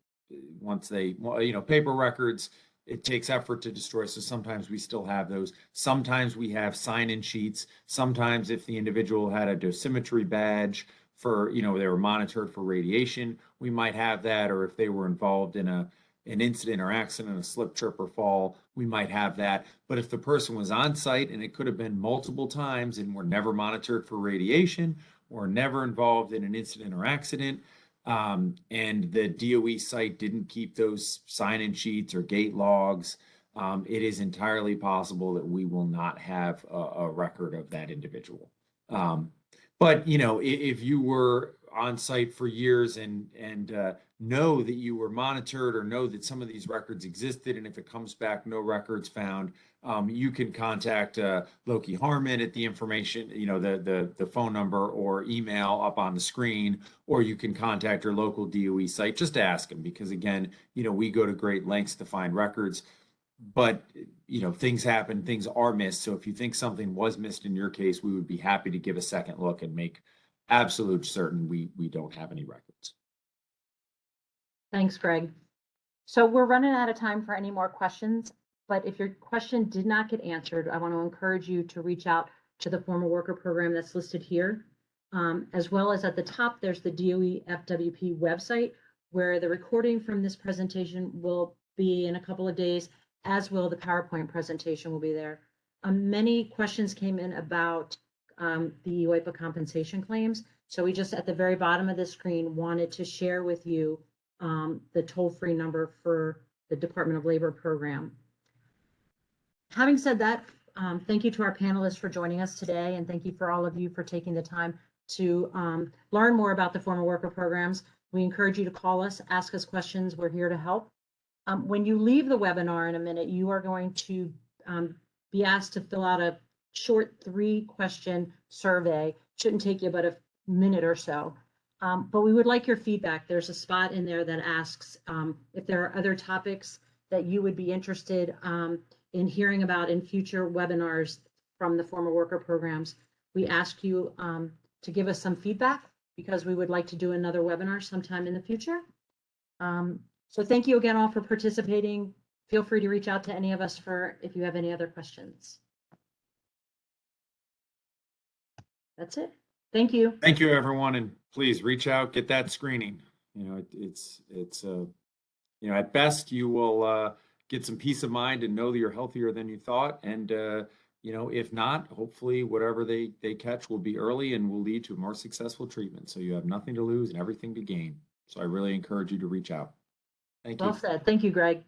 Speaker 2: once they, you know, paper records, it takes effort to destroy. So sometimes we still have those. Sometimes we have sign-in sheets. Sometimes if the individual had a dosimetry badge for, you know, they were monitored for radiation, we might have that. Or if they were involved in an incident or accident, a slip, trip, or fall, we might have that. But if the person was on site, and it could have been multiple times, and were never monitored for radiation or never involved in an incident or accident, and the DOE site didn't keep those sign-in sheets or gate logs, it is entirely possible that we will not have a record of that individual. But you know, if you were on site for years and know that you were monitored, or know that some of these records existed, and if it comes back no records found, you can contact Loki Harmon at the information, you know, the phone number or email up on the screen, or you can contact your local DOE site. Just ask them, because again, you know, we go to great lengths to find records, but you know, things happen, things are missed. So if you think something was missed in your case, we would be happy to give a second look and make absolute certain we don't have any records.
Speaker 1: Thanks, Greg. So we're running out of time for any more questions, but if your question did not get answered, I want to encourage you to reach out to the former worker program that's listed here, as well as at the top, there's the DOE FWP website, where the recording from this presentation will be in a couple of days, as will the PowerPoint presentation will be there. Many questions came in about the WIPA compensation claims. So we just, at the very bottom of the screen, wanted to share with you the toll-free number for the Department of Labor program. Having said that, thank you to our panelists for joining us today, and thank you for all of you for taking the time to learn more about the former worker programs. We encourage you to call us, ask us questions. We're here to help. When you leave the webinar in a minute, you are going to be asked to fill out a short 3-question survey. Shouldn't take you but a minute or so. But we would like your feedback. There's a spot in there that asks if there are other topics that you would be interested in hearing about in future webinars from the former worker programs. We ask you to give us some feedback, because we would like to do another webinar sometime in the future. So thank you again all for participating. Feel free to reach out to any of us if you have any other questions. That's it. Thank you.
Speaker 2: Thank you, everyone, and please reach out, get that screening. You know, it's you know, at best you will get some peace of mind and know that you're healthier than you thought, and you know, if not, hopefully whatever they catch will be early and will lead to more successful treatment. So you have nothing to lose and everything to gain. So I really encourage you to reach out. Thank you.
Speaker 1: Well said. Thank you, Greg.